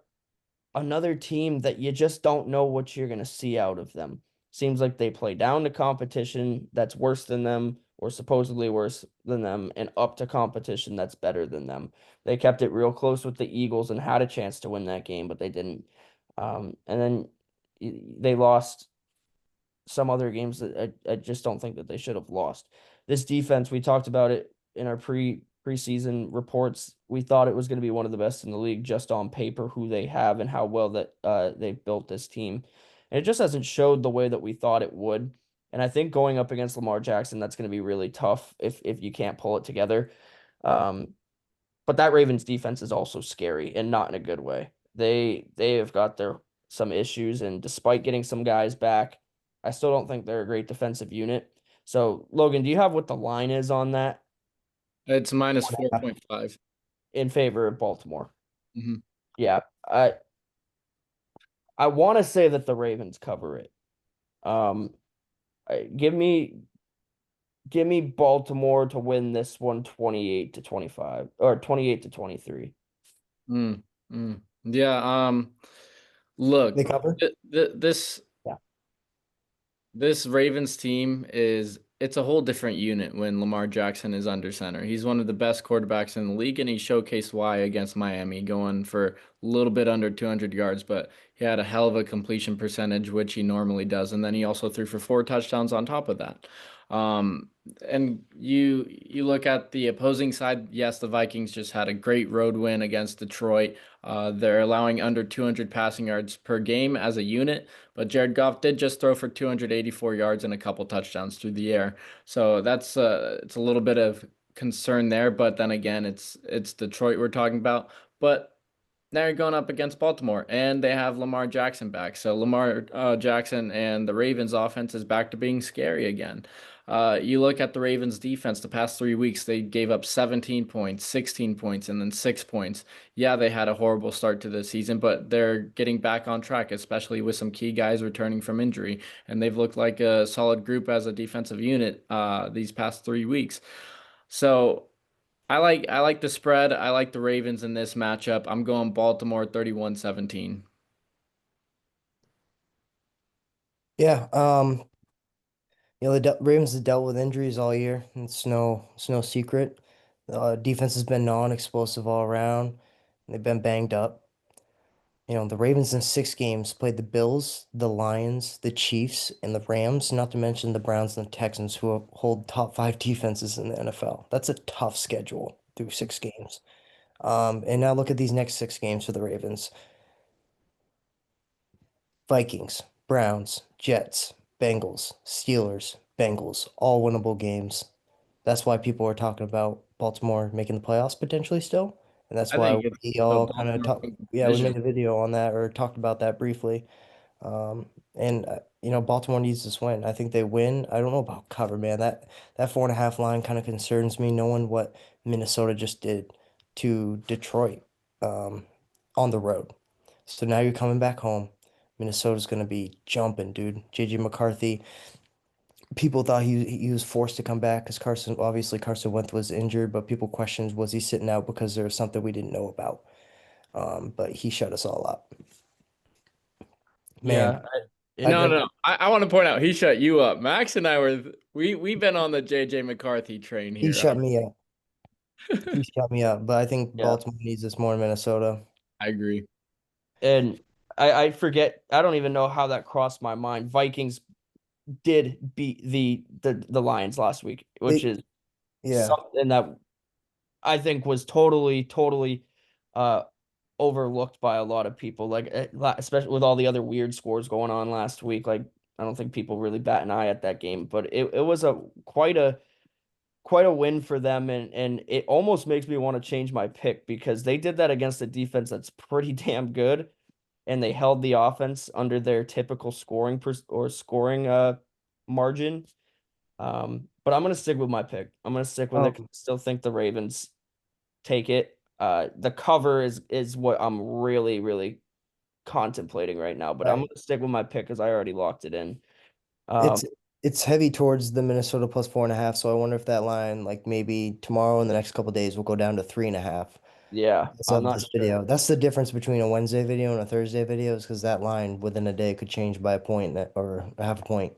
another team that you just don't know what you're going to see out of them. Seems like they play down to competition that's worse than them or supposedly worse than them and up to competition that's better than them. They kept it real close with the Eagles and had a chance to win that game, but they didn't. And then they lost some other games that I just don't think that they should have lost. This defense, we talked about it in our preseason reports. We thought it was going to be one of the best in the league just on paper, who they have and how well that they've built this team. And it just hasn't showed the way that we thought it would. And I think going up against Lamar Jackson, that's going to be really tough if you can't pull it together. But that Ravens defense is also scary and not in a good way. They have got some issues, and despite getting some guys back, I still don't think they're a great defensive unit. So, Logan, do you have what the line is on that It's minus 4.5. in favor of Baltimore? Mm-hmm. Yeah, I want to say that the Ravens cover it. Give me Baltimore to win this one 28-25 or 28-23. Yeah. Look, They cover? this Yeah. this Ravens team it's a whole different unit when Lamar Jackson is under center. He's one of the best quarterbacks in the league, and he showcased why against Miami, going for a little bit under 200 yards, but he had a hell of a completion percentage, which he normally does, and then he also threw for 4 touchdowns on top of that. And you look at the opposing side. Yes, the Vikings just had a great road win against Detroit. They're allowing under 200 passing yards per game as a unit, but Jared Goff did just throw for 284 yards and a couple touchdowns through the air. So that's it's a little bit of concern there. But then again, it's Detroit we're talking about. But now you're going up against Baltimore, and they have Lamar Jackson back. So Lamar Jackson and the Ravens offense is back to being scary again. You look at the Ravens defense the past 3 weeks, they gave up 17 points, 16 points, and then 6 points. Yeah, they had a horrible start to the season, but they're getting back on track, especially with some key guys returning from injury. And they've looked like a solid group as a defensive unit these past 3 weeks. So I like the spread. I like the Ravens in this matchup. I'm going Baltimore 31-17. Yeah. The Ravens have dealt with injuries all year. It's no secret. Defense has been non-explosive all around. They've been banged up. The Ravens in 6 games played the Bills, the Lions, the Chiefs, and the Rams, not to mention the Browns and the Texans, who hold top 5 defenses in the NFL. That's a tough schedule through 6 games. And now look at these next 6 games for the Ravens. Vikings, Browns, Jets, Bengals, Steelers, Bengals, all winnable games. That's why people are talking about Baltimore making the playoffs potentially still. And that's I why think it's we the all kind of Baltimore talk. wins the Yeah, we division. made a video on that or talked about that briefly. And Baltimore needs this win. I think they win. I don't know about cover, man. That 4.5 line kind of concerns me, knowing what Minnesota just did to Detroit on the road. So now you're coming back home. Minnesota's gonna be jumping, dude. JJ McCarthy. People thought he was forced to come back because Carson Wentz was injured, but people questioned was he sitting out because there was something we didn't know about. But he shut us all up. Man, Yeah, I No, it, no, no. I want to point out he shut you up. Max and I we've been on the JJ McCarthy train he here. shut me up. He shut me up. But I think yeah, Baltimore needs this more in Minnesota. I agree. and I forget. I don't even know how that crossed my mind. Vikings did beat the Lions last week, which They, is yeah. something that I think was totally uh overlooked by a lot of people. Like especially with all the other weird scores going on last week. Like I don't think people really bat an eye at that game, but it was a quite a win for them, and it almost makes me want to change my pick because they did that against a defense that's pretty damn good, and they held the offense under their typical scoring margin. But I'm gonna stick with my pick. I'm gonna stick with it 'cause I still think the Ravens take it. The cover is what I'm really contemplating right now, but I'm Right. gonna stick with my pick because I already locked it in. Um, It's it's heavy towards the Minnesota plus 4.5. So I wonder if that line, like maybe tomorrow in the next couple days, will go down to 3.5. Yeah, I'm Of not this sure. video. That's the difference between a Wednesday video and a Thursday video is because that line within a day could change by a point or a half a point.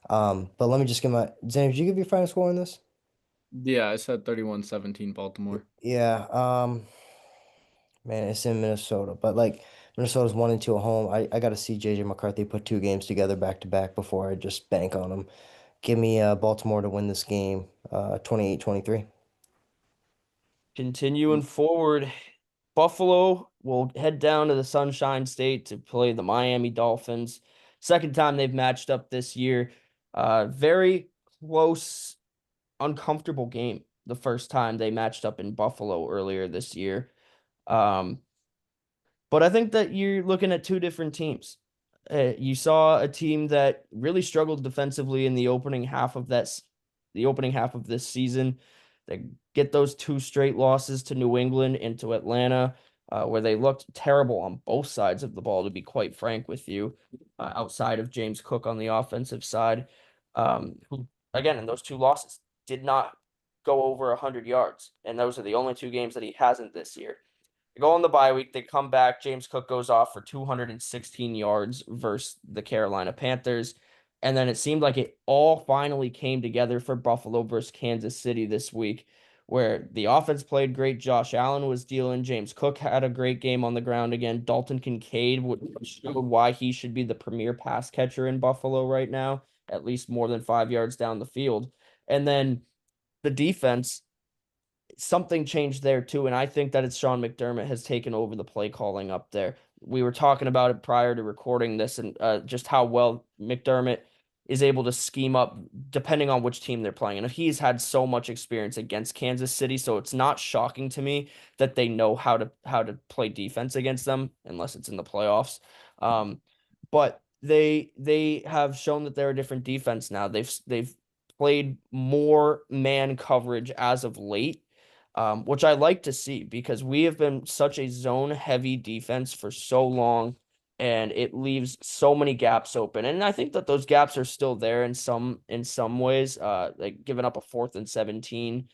But let me just give my Zane, did you give your final score on this? Yeah, I said 31-17 Baltimore. Yeah. Man, it's in Minnesota, but like Minnesota's 1-2 at home. I got to see JJ McCarthy put two games together back to back before I just bank on him. Give me Baltimore to win this game, 28-23. Continuing forward, Buffalo will head down to the Sunshine State to play the Miami Dolphins. Second time they've matched up this year. Very close, uncomfortable game. The first time they matched up in Buffalo earlier this year. Um, but I think that you're looking at two different teams. You saw a team that really struggled defensively in the opening half of the opening half of this season. They get those two straight losses to New England and to Atlanta, where they looked terrible on both sides of the ball, to be quite frank with you, outside of James Cook on the offensive side, who, again, in those two losses, did not go over 100 yards. And those are the only two games that he hasn't this year. They go on the bye week. They come back. James Cook goes off for 216 yards versus the Carolina Panthers. And then it seemed like it all finally came together for Buffalo versus Kansas City this week, where the offense played great. Josh Allen was dealing. James Cook had a great game on the ground again. Dalton Kincaid showed why he should be the premier pass catcher in Buffalo right now, at least more than 5 yards down the field. And then the defense, something changed there too, and I think that it's Sean McDermott has taken over the play calling up there. We were talking about it prior to recording this, and just how well McDermott is able to scheme up depending on which team they're playing. And he's had so much experience against Kansas City, so it's not shocking to me that they know how to play defense against them, unless it's in the playoffs. But they have shown that they're a different defense now. They've played more man coverage as of late, which I like to see because we have been such a zone heavy defense for so long, and it leaves so many gaps open. And I think that those gaps are still there in some ways. Like giving up a 4th and 17.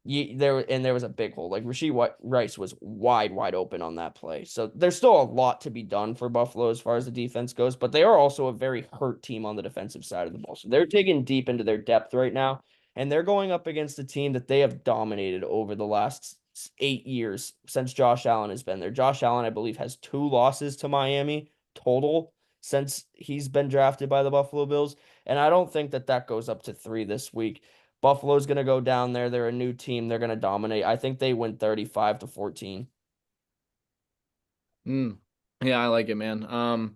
There was a big hole. Like Rice was wide open on that play. So there's still a lot to be done for Buffalo as far as the defense goes, but they are also a very hurt team on the defensive side of the ball. So they're digging deep into their depth right now, and they're going up against a team that they have dominated over the last 8 years since Josh Allen has been there. Josh Allen, I believe, has 2 losses to Miami total since he's been drafted by the Buffalo Bills, and I don't think that goes up to 3 this week. Buffalo's going to go down there. They're a new team. They're going to dominate. I think they win 35-14. Yeah, I like it, man.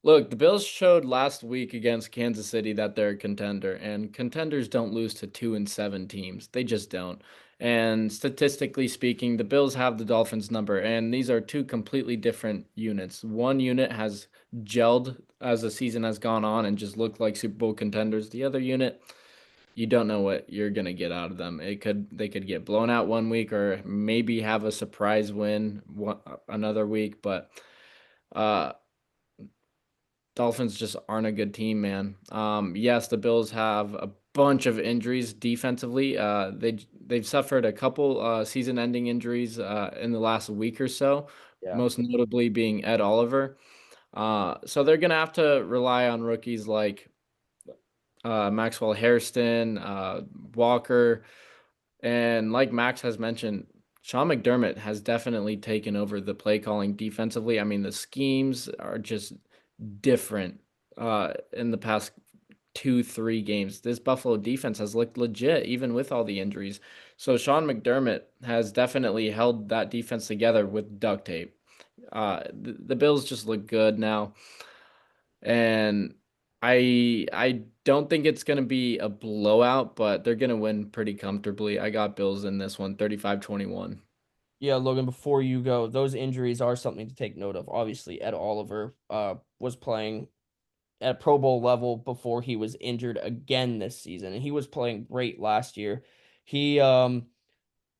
Look, the Bills showed last week against Kansas City that they're a contender, and contenders don't lose to 2-7 teams. They just don't. And statistically speaking, the Bills have the Dolphins number, and these are two completely different units. One unit has gelled as the season has gone on and just looked like Super Bowl contenders. The other unit, you don't know what you're gonna get out of them. They could get blown out one week or maybe have a surprise win another week, but uh Dolphins just aren't a good team, man. Yes, the Bills have a bunch of injuries defensively. They've suffered a couple season-ending injuries in the last week or so, Yeah. most notably being Ed Oliver. So they're gonna have to rely on rookies like Maxwell Hairston, Walker, and like Max has mentioned, Sean McDermott has definitely taken over the play calling defensively. I mean, the schemes are just different in the past 2, 3 games. This Buffalo defense has looked legit, even with all the injuries. So Sean McDermott has definitely held that defense together with duct tape. The Bills just look good now, and I don't think it's gonna be a blowout, but they're gonna win pretty comfortably. I got Bills in this one, 35-21. Yeah, Logan, before you go, those injuries are something to take note of. Obviously, Ed Oliver was playing at Pro Bowl level before he was injured again this season, and he was playing great last year. He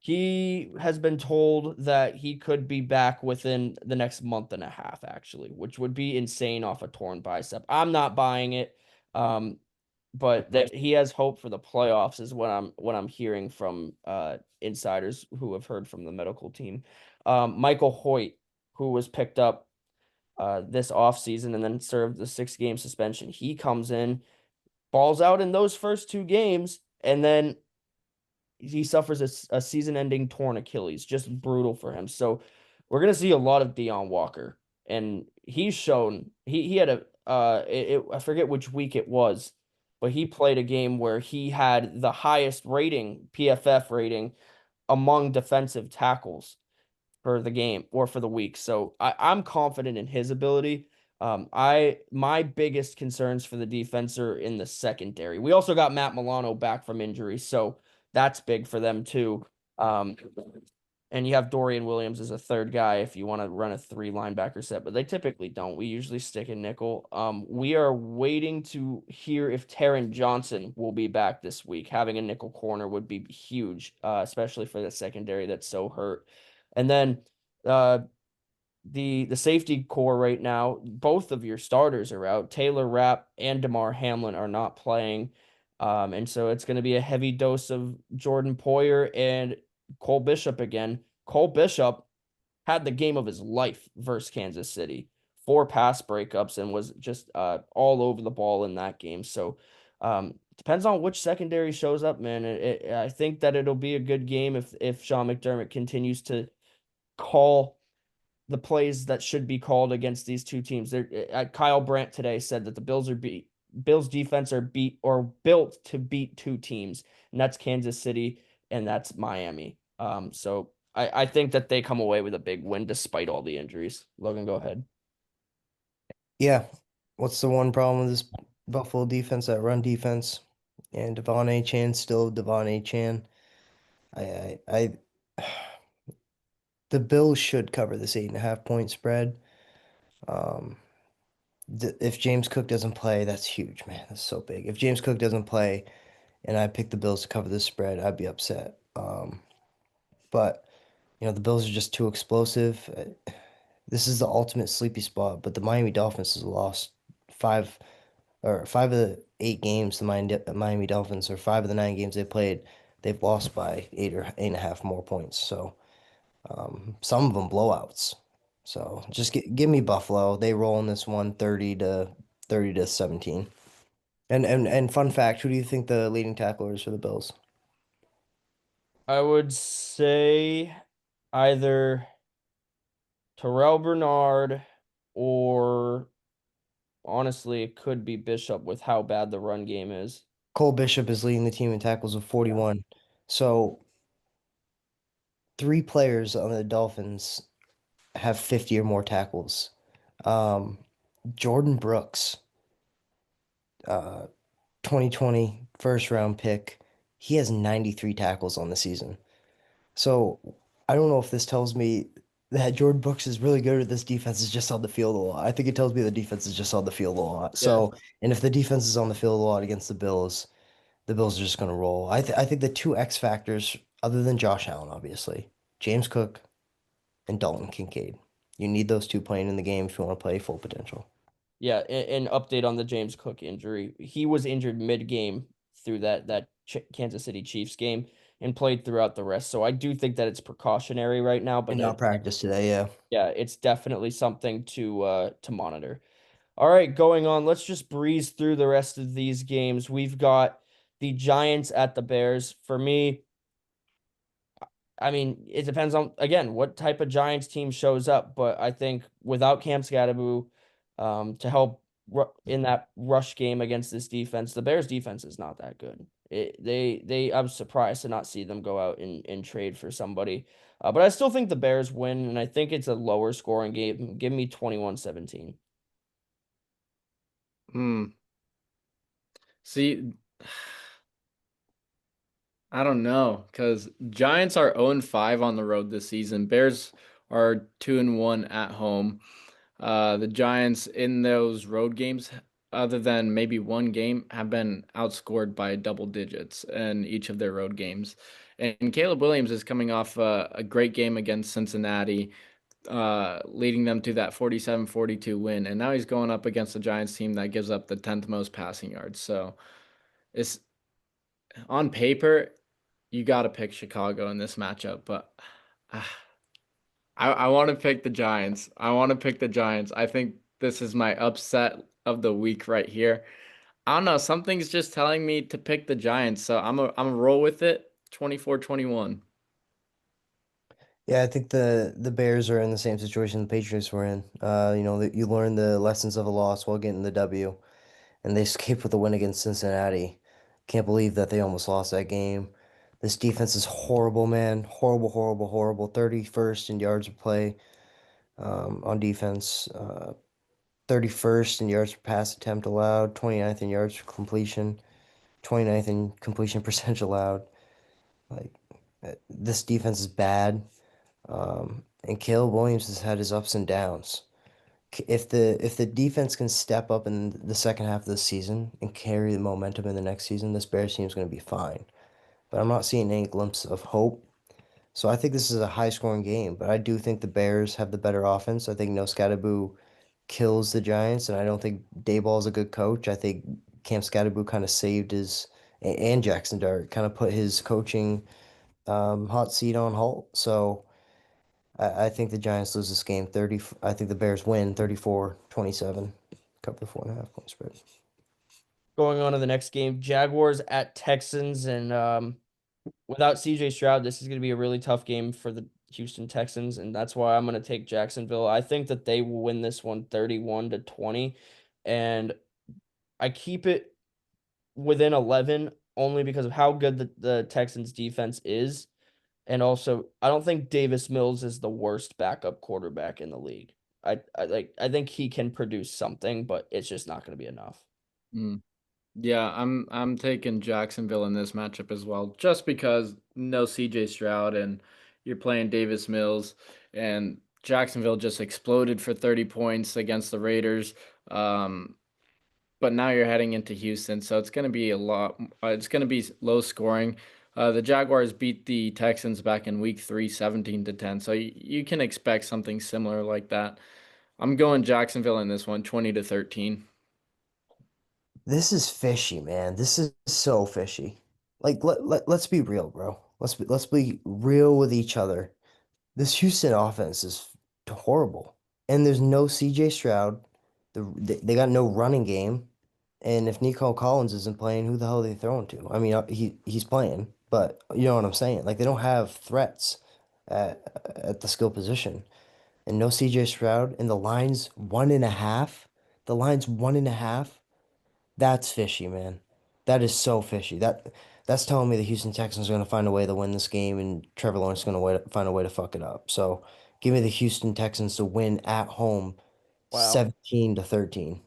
He has been told that he could be back within the next month and a half, actually, which would be insane off a torn bicep. I'm not buying it, um, but that he has hope for the playoffs is what I'm hearing from insiders who have heard from the medical team. Michael Hoyt, who was picked up this offseason and then served the 6-game suspension. He comes in, balls out in those first 2 games, and then he suffers a season-ending torn Achilles. Just brutal for him. So we're gonna see a lot of Deion Walker, and he's shown he had I forget which week it was, but he played a game where he had the highest rating, PFF rating, among defensive tackles for the game or for the week. So I'm confident in his ability. My biggest concerns for the defense are in the secondary. We also got Matt Milano back from injury, so that's big for them too. And you have Dorian Williams as a third guy if you want to run a 3 linebacker set, but they typically don't. We usually stick in nickel. We are waiting to hear if Taron Johnson will be back this week. Having a nickel corner would be huge, especially for the secondary that's so hurt. And then the safety core right now, both of your starters are out. Taylor Rapp and DeMar Hamlin are not playing. And so it's going to be a heavy dose of Jordan Poyer and Cole Bishop again. Cole Bishop had the game of his life versus Kansas City. 4 pass breakups and was just all over the ball in that game. So depends on which secondary shows up, man. I think that it'll be a good game if Sean McDermott continues to call the plays that should be called against these two teams. Kyle Brandt today said that the Bills defense are built to beat 2 teams, and that's Kansas City and that's Miami. So I think that they come away with a big win despite all the injuries. Logan, go ahead. Yeah. What's the one problem with this Buffalo defense? That run defense. And Devon Achane, still Devon Achane. I the Bills should cover this 8.5 point spread. Um, if James Cook doesn't play, that's huge, man. That's so big. If James Cook doesn't play and I pick the Bills to cover this spread, I'd be upset. But the Bills are just too explosive. This is the ultimate sleepy spot, but the Miami Dolphins has lost 5 of the 8 games. The Miami Dolphins, or 5 of the 9 games they played, they've lost by 8 or 8.5 more points. So some of them blowouts. So just give me Buffalo. They roll in this one 30-17. And fun fact, who do you think the leading tackler is for the Bills? I would say either Terrell Bernard or honestly, it could be Bishop with how bad the run game is. Cole Bishop is leading the team in tackles with 41. So 3 players on the Dolphins have 50 or more tackles. Jordan Brooks, 2020 first round pick, he has 93 tackles on the season. So I don't know if this tells me that Jordan Brooks is really good or this defense is just on the field a lot. I think it tells me the defense is just on the field a lot. So, and if the defense is on the field a lot against the Bills are just going to roll. I think the 2 X factors, other than Josh Allen, obviously, James Cook and Dalton Kincaid. You need those 2 playing in the game if you want to play full potential. Yeah, an update on the James Cook injury. He was injured mid-game through that Kansas City Chiefs game and played throughout the rest. So I do think that it's precautionary right now, but And not practice today, yeah. yeah, it's definitely something to monitor. All right, going on. Let's just breeze through the rest of these games. We've got the Giants at the Bears. For me, I mean, it depends on, again, what type of Giants team shows up. But I think without Cam Scatterbu to help in that rush game against this defense, the Bears defense is not that good. I'm surprised to not see them go out and trade for somebody. But I still think the Bears win, and I think it's a lower scoring game. Give me 21-17. See, I don't know because Giants are 0-5 on the road this season. Bears are 2-1 at home. The Giants in those road games, other than maybe one game, have been outscored by double digits in each of their road games. And Caleb Williams is coming off a great game against Cincinnati, leading them to that 47-42 win. And now he's going up against the Giants team that gives up the 10th most passing yards. So it's on paper, you got to pick Chicago in this matchup, but I want to pick the Giants. I want to pick the Giants. I think this is my upset of the week right here. I don't know. Something's just telling me to pick the Giants, so I'm a roll with it. 24-21. Yeah, I think the Bears are in the same situation the Patriots were in. You learn the lessons of a loss while getting the W, and they escaped with a win against Cincinnati. Can't believe that they almost lost that game. This defense is horrible, man. Horrible, horrible, horrible. 31st in yards per play on defense. 31st in yards per pass attempt allowed. 29th in yards per completion. 29th in completion percentage allowed. Like this defense is bad. And Caleb Williams has had his ups and downs. If the defense can step up in the second half of the season and carry the momentum in the next season, this Bears team is going to be fine. But I'm not seeing any glimpse of hope. So I think this is a high scoring game, but I do think the Bears have the better offense. I think No Scatterboo kills the Giants, and I don't think Dayball is a good coach. I think Cam Scatterboo kind of saved his and Jackson Dart kind of put his coaching hot seat on halt. So I think the Giants lose this game 30. I think the Bears win 34-27. Cover the 4.5 point spread. Going on to the next game, Jaguars at Texans, and without CJ Stroud, this is going to be a really tough game for the Houston Texans, and that's why I'm going to take Jacksonville. I think that they will win this one 31-20, and I keep it within 11 only because of how good the Texans defense is. And also, I don't think Davis Mills is the worst backup quarterback in the league. I think he can produce something, but it's just not going to be enough. Mm. Yeah, I'm taking Jacksonville in this matchup as well, just because no CJ Stroud and you're playing Davis Mills, and Jacksonville just exploded for 30 points against the Raiders. Um, but now you're heading into Houston, so it's going to be a lot. It's going to be low scoring. The Jaguars beat the Texans back in Week 3, 17-10. So you can expect something similar like that. I'm going Jacksonville in this one, 20-13. This is fishy, man. This is so fishy. Like let's be real, bro. Let's be real with each other. This Houston offense is horrible, and there's no C.J. Stroud. They got no running game, and if Nico Collins isn't playing, who the hell are they throwing to? I mean, he's playing, but you know what I'm saying. Like they don't have threats at the skill position, and no C.J. Stroud, and the line's 1.5. The line's 1.5. That's fishy, man. That is so fishy. That's telling me the Houston Texans are going to find a way to win this game, and Trevor Lawrence is going to find a way to fuck it up. So give me the Houston Texans to win at home, Wow. 17-13.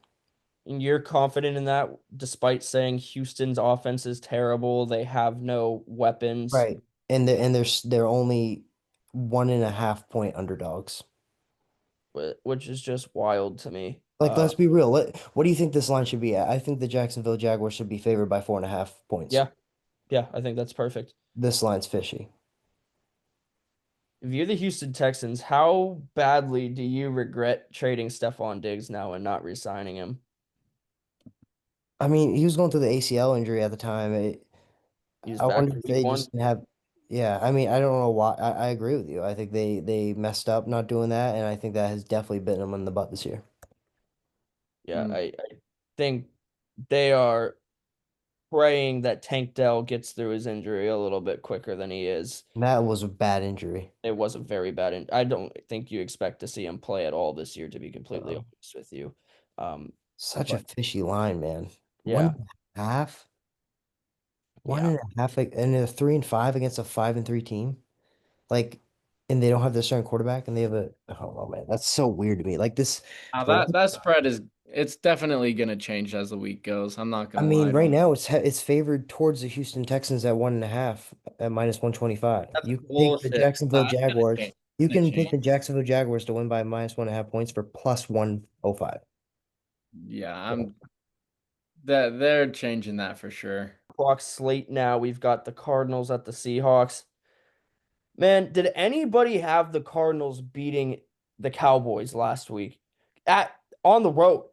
And you're confident in that, despite saying Houston's offense is terrible. They have no weapons, Right. And they're only 1.5 point underdogs. which is just wild to me. Like, let's be real. What do you think this line should be at? I think the Jacksonville Jaguars should be favored by 4.5 points. Yeah, yeah, I think that's perfect. This line's fishy. If you're the Houston Texans, how badly do you regret trading Stephon Diggs now and not re-signing him? I mean, he was going through the ACL injury at the time. He was I back wonder for if week they one. just have, yeah, I mean, I don't know why. I agree with you. I think they messed up not doing that, and I think that has definitely bitten them in the butt this year. Yeah, Mm. I think they are praying that Tank Dell gets through his injury a little bit quicker than he is. That was a bad injury. It was a very bad. I don't think you expect to see him play at all this year, to be completely Uh, honest with you. Um, Such a but fishy line, man. One yeah, and a half, one yeah, and a half, like, and a 3-5 against a 5-3 team. Like, and they don't have their starting quarterback, and they have a, I don't know, man. That's so weird to me. Like this, Now the that spread is it's definitely going to change as the week goes. I'm not I going to mean, lie to right you. now it's favored towards the Houston Texans at 1.5 at -125. That's You can take the bullshit. Jacksonville That's going to Jaguars. change. You Gonna can take change. the Jacksonville Jaguars to win by -1.5 points for +105. Yeah, So, I'm that they're changing that for sure. clock slate now. We've got the Cardinals at the Seahawks. Man, did anybody have the Cardinals beating the Cowboys last week at on the road?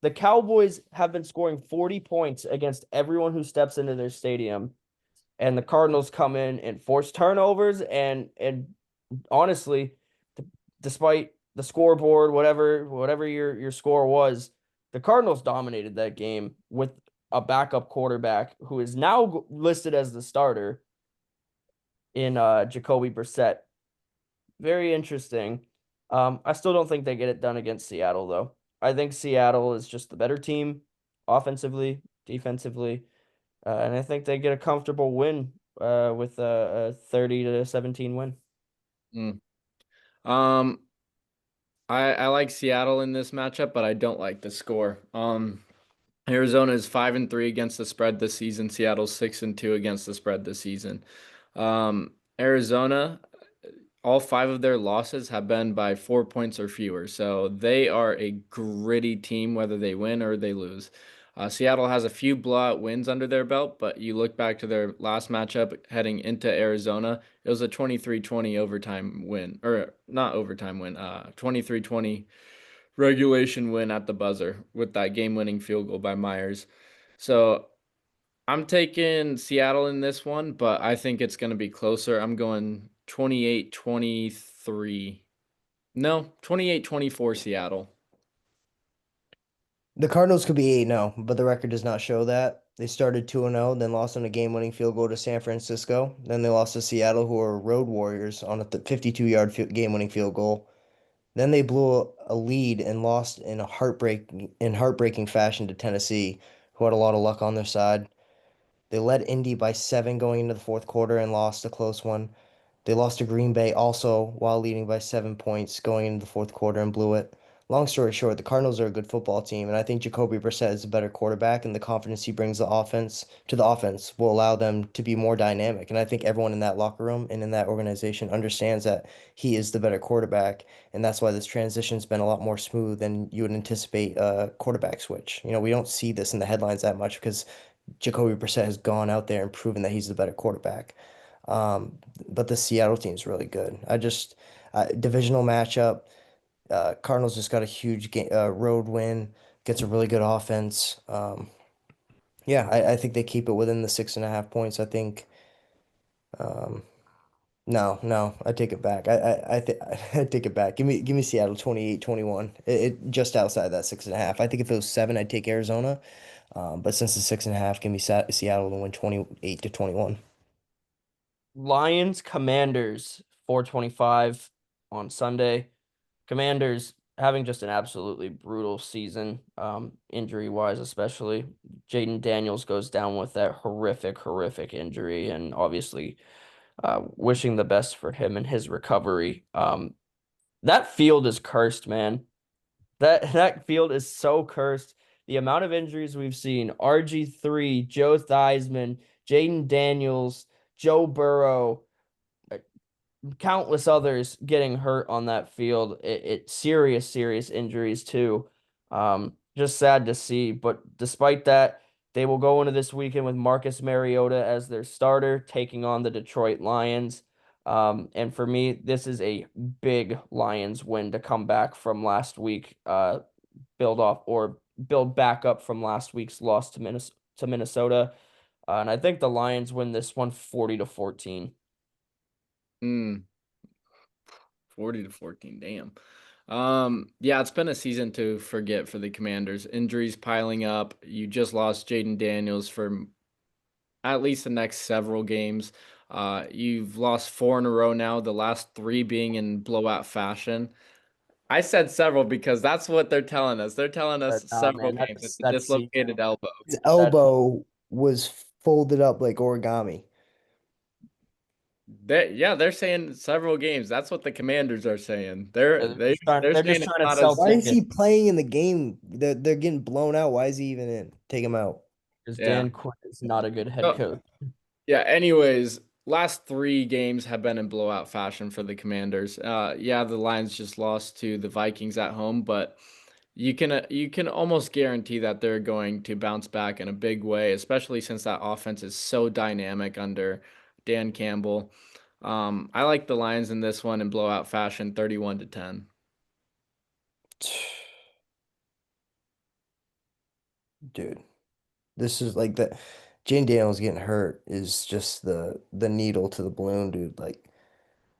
The Cowboys have been scoring 40 points against everyone who steps into their stadium, and the Cardinals come in and force turnovers and honestly, the despite the scoreboard, whatever your score was, the Cardinals dominated that game with a backup quarterback who is now listed as the starter in Jacoby Brissett. Very interesting. I still don't think they get it done against Seattle though. I think Seattle is just the better team offensively, defensively, and I think they get a comfortable win with a 30-17 win. Mm. Um, I like Seattle in this matchup, but I don't like the score. Arizona is 5-3 against the spread this season. Seattle's 6-2 against the spread this season. Arizona, all five of their losses have been by 4 points or fewer. So they are a gritty team, whether they win or they lose. Seattle has a few blowout wins under their belt, but you look back to their last matchup heading into Arizona, it was a 23-20 overtime win, or not overtime win, 23-20 regulation win at the buzzer with that game-winning field goal by Myers. So I'm taking Seattle in this one, but I think it's going to be closer. I'm going 28-23. No, 28-24 Seattle. The Cardinals could be 8-0, but the record does not show that. They started 2-0, then lost on a game-winning field goal to San Francisco. Then they lost to Seattle, who are road warriors, on a 52-yard game-winning field goal. Then they blew a lead and lost in heartbreaking fashion to Tennessee, who had a lot of luck on their side. They led Indy by 7 going into the fourth quarter and lost a close one. They lost to Green Bay also while leading by 7 points going into the fourth quarter and blew it. Long story short, the Cardinals are a good football team, and I think Jacoby Brissett is a better quarterback, and the confidence he brings the offense will allow them to be more dynamic. And I think everyone in that locker room and in that organization understands that he is the better quarterback, and that's why this transition's been a lot more smooth than you would anticipate a quarterback switch. We don't see this in the headlines that much because Jacoby Brissett has gone out there and proven that he's the better quarterback. But the Seattle team's really good. Divisional matchup. Cardinals just got a huge road win, gets a really good offense. Yeah, I think they keep it within the 6.5 points. I think. Um, no, no, I take it back. I take it back. Give me Seattle 28-21. It just outside that 6.5. I think if it was 7, I'd take Arizona. But since it's 6.5, give me Seattle to win 28-21. Lions Commanders 425 on Sunday. Commanders having just an absolutely brutal season, injury wise, especially. Jaden Daniels goes down with that horrific injury, and obviously, wishing the best for him and his recovery. That field is cursed, man. That field is so cursed. The amount of injuries we've seen: RG3, Joe Theismann, Jaden Daniels, Joe Burrow, countless others getting hurt on that field. It serious injuries too. Just sad to see. But despite that, they will go into this weekend with Marcus Mariota as their starter, taking on the Detroit Lions. And for me, this is a big Lions win to come back from last week, build back up from last week's loss to Minnesota. And I think the Lions win this one 40-14. Mm, 40-14, damn. Yeah, it's been a season to forget for the Commanders. Injuries piling up. You just lost Jaden Daniels for at least the next several games. You've lost 4 in a row now, the last 3 being in blowout fashion. I said several because that's what they're telling us. They're telling us Nah, several man, games. It's a that's dislocated elbow. His that elbow was folded up like origami. They're saying several games. That's what the Commanders are saying. They're they're they just trying, they're they're saying just it's trying to not sell as Why is tickets he playing in the game? They're getting blown out. Why is he even in? Take him out. because yeah. Dan Quinn is not a good head Oh, coach. yeah, anyways, last 3 games have been in blowout fashion for the Commanders. Yeah, the Lions just lost to the Vikings at home, but you can almost guarantee that they're going to bounce back in a big way, especially since that offense is so dynamic under Dan Campbell. I like the Lions in this one in blowout fashion, 31-10. Dude, this is like the Jane Daniels getting hurt is just the needle to the balloon, dude. Like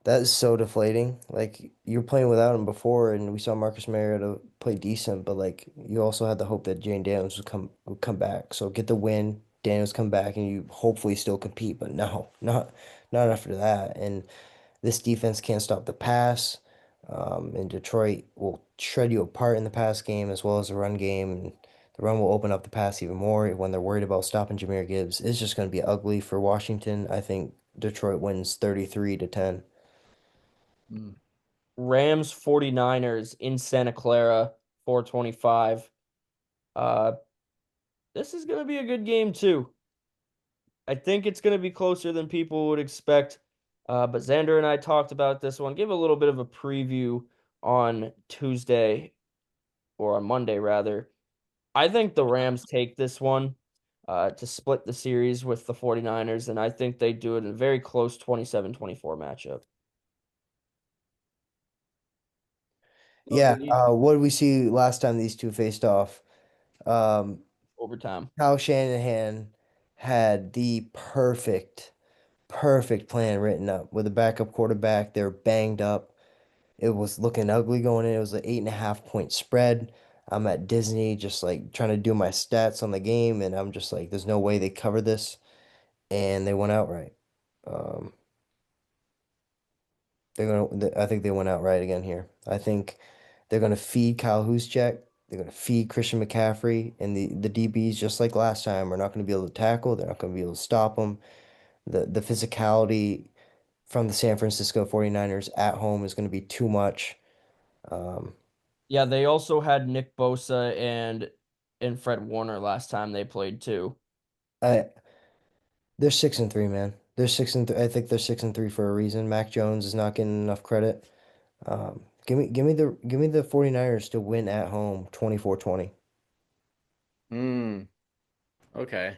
That is so deflating. Like you were playing without him before, and we saw Marcus Mariota play decent, but like you also had the hope that Jane Daniels would come back. So get the win, Daniels come back, and you hopefully still compete. But no, not after that. And this defense can't stop the pass. And Detroit will shred you apart in the pass game as well as the run game. And the run will open up the pass even more when they're worried about stopping Jahmyr Gibbs. It's just going to be ugly for Washington. I think Detroit wins 33-10. Mm. Rams 49ers in Santa Clara, 425. Uh, this is going to be a good game too. I think it's going to be closer than people would expect. But Xander and I talked about this one, give a little bit of a preview on Tuesday or on Monday rather. I think the Rams take this one to split the series with the 49ers, and I think they do it in a very close 27-24 matchup. Yeah, Okay. what did we see last time these two faced off? Um, Overtime. Kyle Shanahan had the perfect plan written up with a backup quarterback. They're banged up. It was looking ugly going in. It was an 8.5 point spread. I'm at Disney just like trying to do my stats on the game, and I'm just like, there's no way they cover this. And they went outright. Um, I think they went outright again here. I think they're gonna feed Kyle Juszczyk. They're gonna feed Christian McCaffrey, and the DBs just like last time are not gonna be able to tackle. They're not gonna be able to stop them. The physicality from the San Francisco 49ers at home is gonna be too much. Um, Yeah, they also had Nick Bosa and Fred Warner last time they played too. I they're 6-3, man. They're 6-3. I think they're 6-3 for a reason. Mac Jones is not getting enough credit. Give me the 49ers to win at home 24-20. Mm. Okay.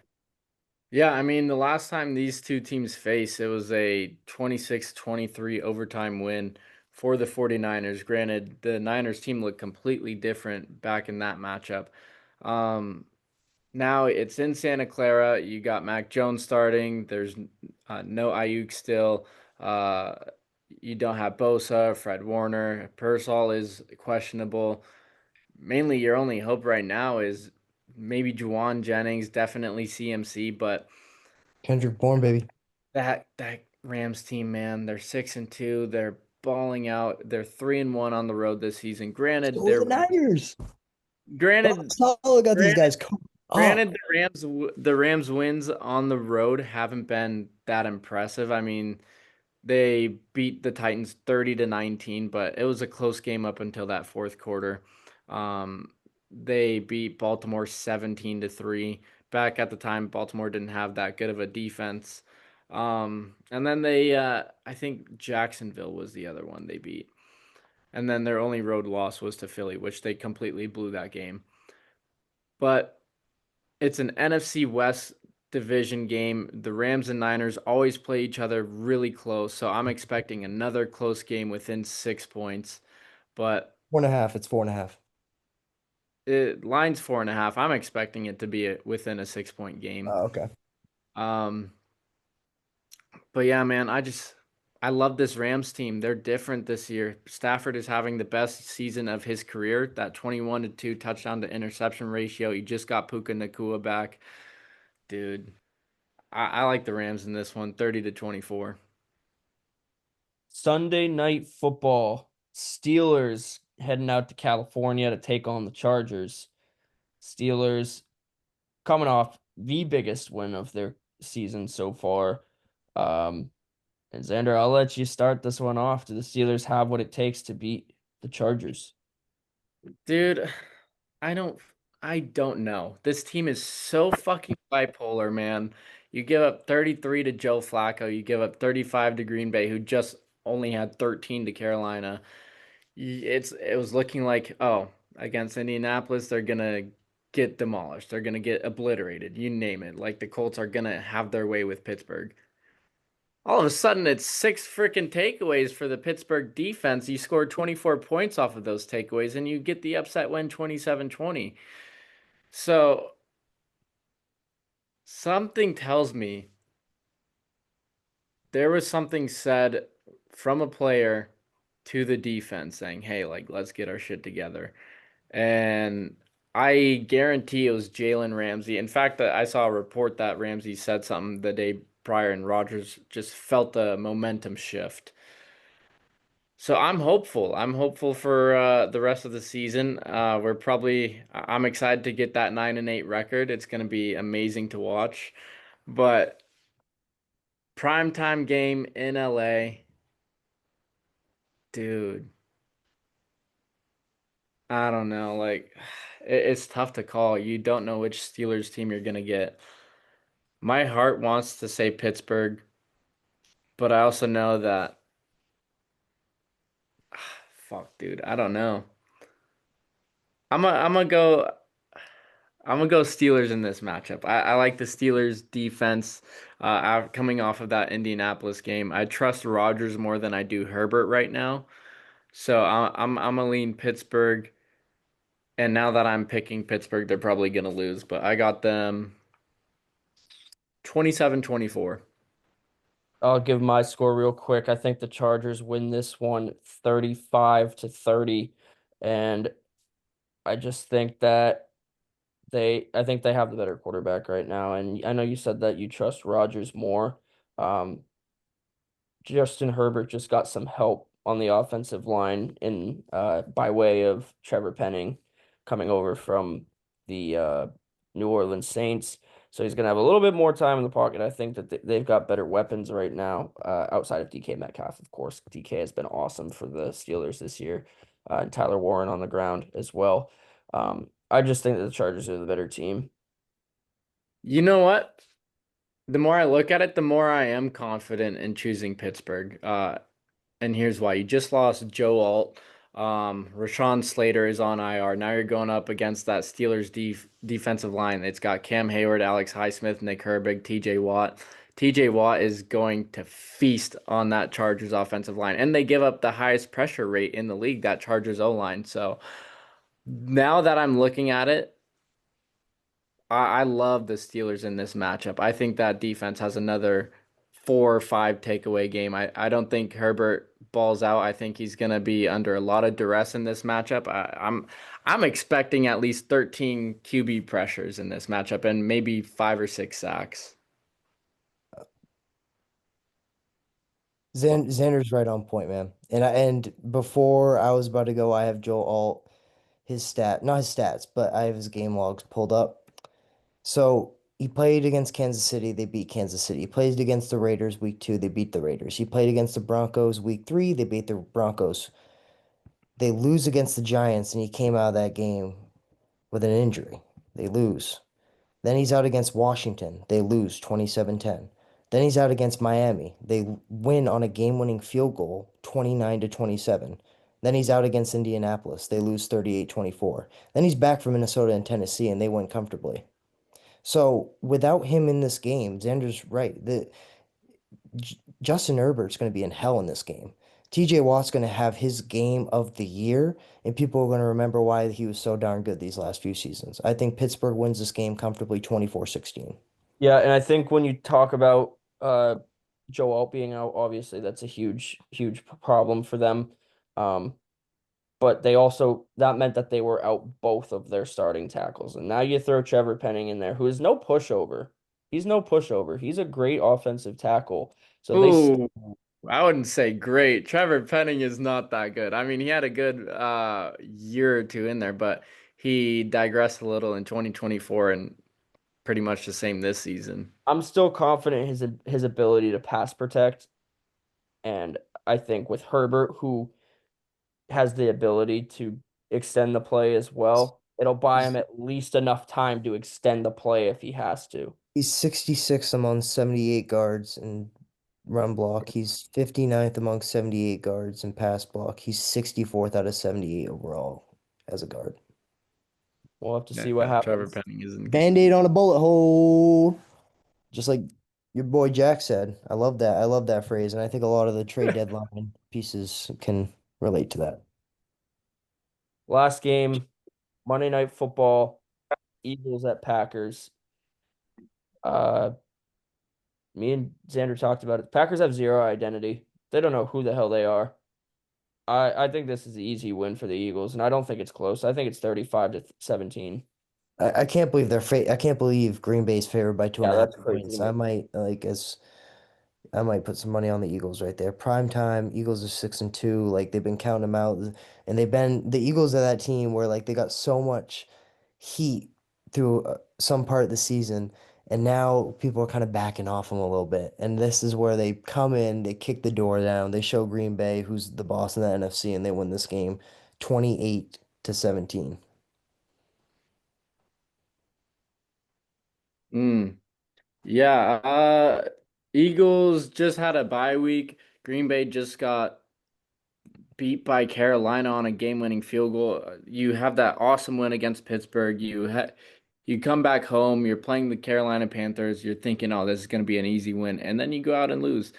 Yeah, I mean, the last time these two teams faced, it was a 26-23 overtime win for the 49ers. Granted, the Niners team looked completely different back in that matchup. Um, Now it's in Santa Clara. You got Mac Jones starting. There's no Ayuk still. Uh, you don't have Bosa, Fred Warner. Pearsall is questionable. Mainly, your only hope right now is maybe Juwan Jennings, definitely CMC, but Kendrick Bourne, baby. that Rams team, man, they're 6-2. They're balling out. They're 3-1 on the road this season. Granted, So are the Niners. granted, All got these granted, guys come up. granted, the Rams wins on the road haven't been that impressive. I mean, they beat the Titans 30-19, but it was a close game up until that fourth quarter. Um, they beat Baltimore 17-3. Back at the time, Baltimore didn't have that good of a defense. And then I think Jacksonville was the other one they beat. And then their only road loss was to Philly, which they completely blew that game. But it's an NFC West division game. The Rams and Niners always play each other really close, so I'm expecting another close game within 6 points. But 4.5. It's 4.5. line's 4.5. I'm expecting it to be within a 6 point game. Okay. Um, but yeah, man, I love this Rams team. They're different this year. Stafford is having the best season of his career. That 21-2 touchdown to interception ratio. He just got Puka Nakua back, dude. I like the Rams in this one, 30-24. Sunday night football. Steelers heading out to California to take on the Chargers. Steelers coming off the biggest win of their season so far. And Xander, I'll let you start this one off. Do the Steelers have what it takes to beat the Chargers? Dude, I don't I don't know. This team is so fucking bipolar, man. You give up 33 to Joe Flacco, you give up 35 to Green Bay, who just only had 13 to Carolina. It was looking like, oh, against Indianapolis, they're gonna get demolished. They're gonna get obliterated. You name it. Like the Colts are gonna have their way with Pittsburgh. All of a sudden, it's six freaking takeaways for the Pittsburgh defense. You scored 24 points off of those takeaways, and you get the upset win 27-20. So, something tells me there was something said from a player to the defense saying, "Hey, like let's get our shit together." And I guarantee it was Jalen Ramsey. In fact, I saw a report that Ramsey said something the day prior, and Rodgers just felt the momentum shift. So I'm hopeful. I'm hopeful for the rest of the season. I'm excited to get that 9-8 record. It's going to be amazing to watch. But primetime game in LA, dude, I don't know. Like, it's tough to call. You don't know which Steelers team you're going to get. My heart wants to say Pittsburgh, but I also know that, fuck, dude, I don't know. I'm a, I'm gonna go. I'm gonna go Steelers in this matchup. I like the Steelers defense coming off of that Indianapolis game. I trust Rodgers more than I do Herbert right now. So I'm gonna lean Pittsburgh. And now that I'm picking Pittsburgh, they're probably gonna lose, but I got them 27-24. I'll give my score real quick. I think the Chargers win this one 35-30. And I just think that I think they have the better quarterback right now. And I know you said that you trust Rodgers more. Um, Justin Herbert just got some help on the offensive line in by way of Trevor Penning coming over from the New Orleans Saints. So he's gonna have a little bit more time in the pocket. I think that they've got better weapons right now, outside of DK Metcalf, of course. DK has been awesome for the Steelers this year, and Tyler Warren on the ground as well. I just think that the Chargers are the better team. You know what? The more I look at it, the more I am confident in choosing Pittsburgh. And here's why. You just lost Joe Alt. Rashawn Slater is on IR. Now you're going up against that Steelers defensive line. It's got Cam Hayward, Alex Highsmith, Nick Herbig, TJ Watt. TJ Watt is going to feast on that Chargers offensive line. And they give up the highest pressure rate in the league, that Chargers O line. So now that I'm looking at it, I love the Steelers in this matchup. I think that defense has another 4 or 5 takeaway game. I don't think Herbert balls out. I think he's gonna be under a lot of duress in this matchup. I'm expecting at least 13 QB pressures in this matchup and maybe 5 or 6 sacks. Xander's right on point, man. And before I was about to go, I have Joe Alt, not his stats, but I have his game logs pulled up. So he played against Kansas City, they beat Kansas City. He played against the Raiders week 2, they beat the Raiders. He played against the Broncos week 3, they beat the Broncos. They lose against the Giants, and he came out of that game with an injury. They lose. Then he's out against Washington. They lose 27-10. Then he's out against Miami. They win on a game-winning field goal 29-27. Then he's out against Indianapolis. They lose 38-24. Then he's back for Minnesota and Tennessee and they win comfortably. So, without him in this game, Xander's right. Justin Herbert's going to be in hell in this game. TJ Watt's going to have his game of the year, and people are going to remember why he was so darn good these last few seasons. I think Pittsburgh wins this game comfortably 24-16. Yeah, and I think when you talk about Joe Alt being out, obviously that's a huge problem for them. Um, but they also that meant that they were out both of their starting tackles. And now you throw Trevor Penning in there, who is no pushover. He's no pushover. He's a great offensive tackle. So Ooh, I wouldn't say great. Trevor Penning is not that good. I mean, he had a good year or two in there, but he digressed a little in 2024 and pretty much the same this season. I'm still confident in his ability to pass protect. And I think with Herbert, who has the ability to extend the play as well, it'll buy him at least enough time to extend the play if he has to. He's 66 among 78 guards in run block. He's 59th among 78 guards in pass block. He's 64th out of 78 overall as a guard. We'll have to Yeah, see what Trevor happens. Penning isn't. Band-Aid on a bullet hole. Just like your boy Jack said. I love that. I love that phrase. And I think a lot of the trade deadline pieces can relate to that. Last game, Monday Night Football, Eagles at Packers. Uh, Me and Xander talked about it. Packers have zero identity. They don't know who the hell they are. I think this is an easy win for the Eagles, and I don't think it's close. I think it's 35-17. I can't believe I can't believe Green Bay's favored by two and Yeah, a half that's crazy to points. me. I might put some money on the Eagles right there. Prime time, Eagles are 6-2. Like they've been counting them out, and the Eagles are that team where like they got so much heat through some part of the season, and now people are kind of backing off them a little bit. And this is where they come in, they kick the door down, they show Green Bay who's the boss in the NFC, and they win this game, 28-17. Mm. Yeah, Eagles just had a bye week. Green Bay just got beat by Carolina on a game-winning field goal. You have that awesome win against Pittsburgh. You come back home, you're playing the Carolina Panthers, you're thinking, "Oh, this is going to be an easy win." And then you go out and lose.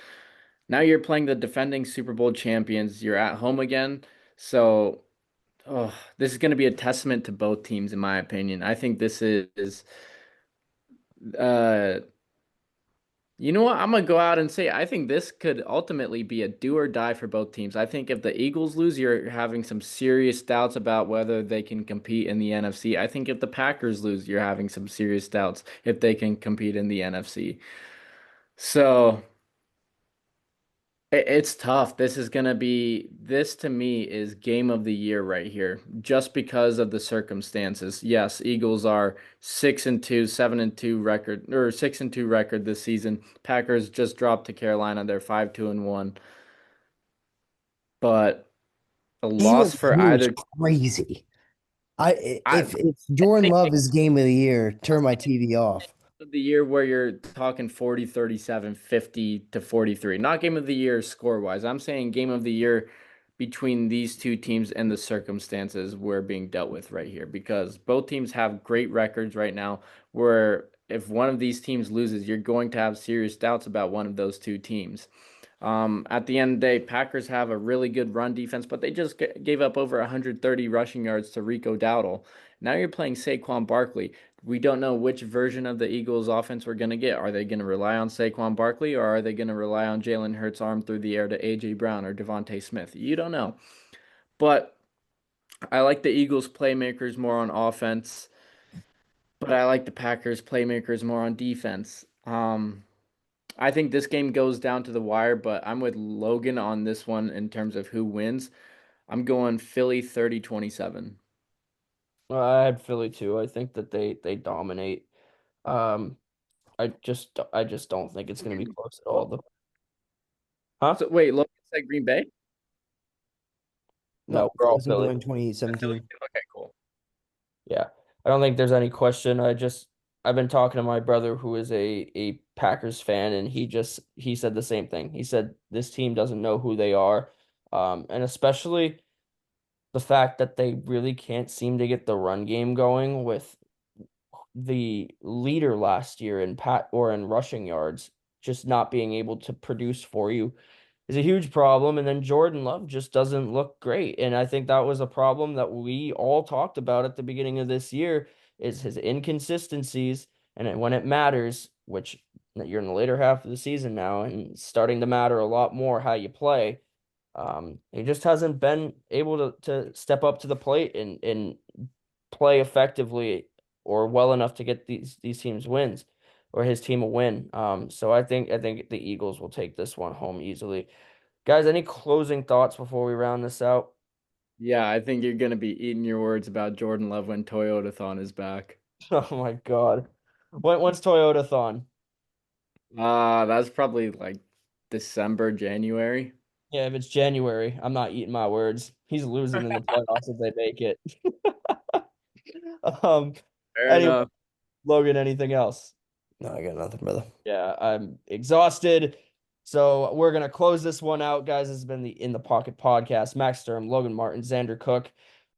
Now you're playing the defending Super Bowl champions. You're at home again. So, oh, this is going to be a testament to both teams in my opinion. I think this is uh you know what? I'm gonna go out and say I think this could ultimately be a do or die for both teams. I think if the Eagles lose, you're having some serious doubts about whether they can compete in the NFC. I think if the Packers lose, you're having some serious doubts if they can compete in the NFC. So it's tough. This to me is game of the year right here, just because of the circumstances. Yes, Eagles are 6-2, 7-2 record, or 6-2 record this season. Packers just dropped to Carolina. They're 5-2-1. But a Game loss of the for year is either crazy. I If Jordan Love is game of the year, turn my TV off. of the year where you're talking 40, 37, 50 to 43. Not game of the year score wise. I'm saying game of the year between these two teams and the circumstances we're being dealt with right here because both teams have great records right now where if one of these teams loses, you're going to have serious doubts about one of those two teams. At the end of the day, Packers have a really good run defense, but they just gave up over 130 rushing yards to Rico Dowdle. Now you're playing Saquon Barkley. We don't know which version of the Eagles offense we're going to get. Are they going to rely on Saquon Barkley or are they going to rely on Jalen Hurts arm through the air to A.J. Brown or Devontae Smith? You don't know. But I like the Eagles playmakers more on offense, but I like the Packers playmakers more on defense. I think this game goes down to the wire, but I'm with Logan on this one in terms of who wins. I'm going Philly 30-27. I had Philly too. I think that they dominate. Um, I just don't think it's going to be close at all. Huh? So wait, Logan said Green Bay? No, No, we're all Phillies are Philly. going Philly 2017. too? Okay, cool. Yeah. I don't think there's any question. I've been talking to my brother who is a Packers fan, and he said the same thing. He said this team doesn't know who they are. And especially the fact that they really can't seem to get the run game going with the leader last year in in rushing yards just not being able to produce for you is a huge problem. And then Jordan Love just doesn't look great. And I think that was a problem that we all talked about at the beginning of this year is his inconsistencies. And when it matters, which you're in the later half of the season now and it's starting to matter a lot more how you play. He just hasn't been able to step up to the plate and play effectively or well enough to get these teams wins or his team a win. So I think the Eagles will take this one home easily. Guys, any closing thoughts before we round this out? Yeah, I think you're gonna be eating your words about Jordan Love when Toyotathon is back. Oh my God. When's Toyotathon? That's probably like December, January. Yeah, if it's January, I'm not eating my words. He's losing in the playoffs if they make it. Um, Fair anyway, enough. Logan, anything else? No, I got nothing, brother. Yeah, I'm exhausted. So we're gonna close this one out, guys. This has been the In the Pocket podcast. Max Sturm, Logan Martin, Xander Cook.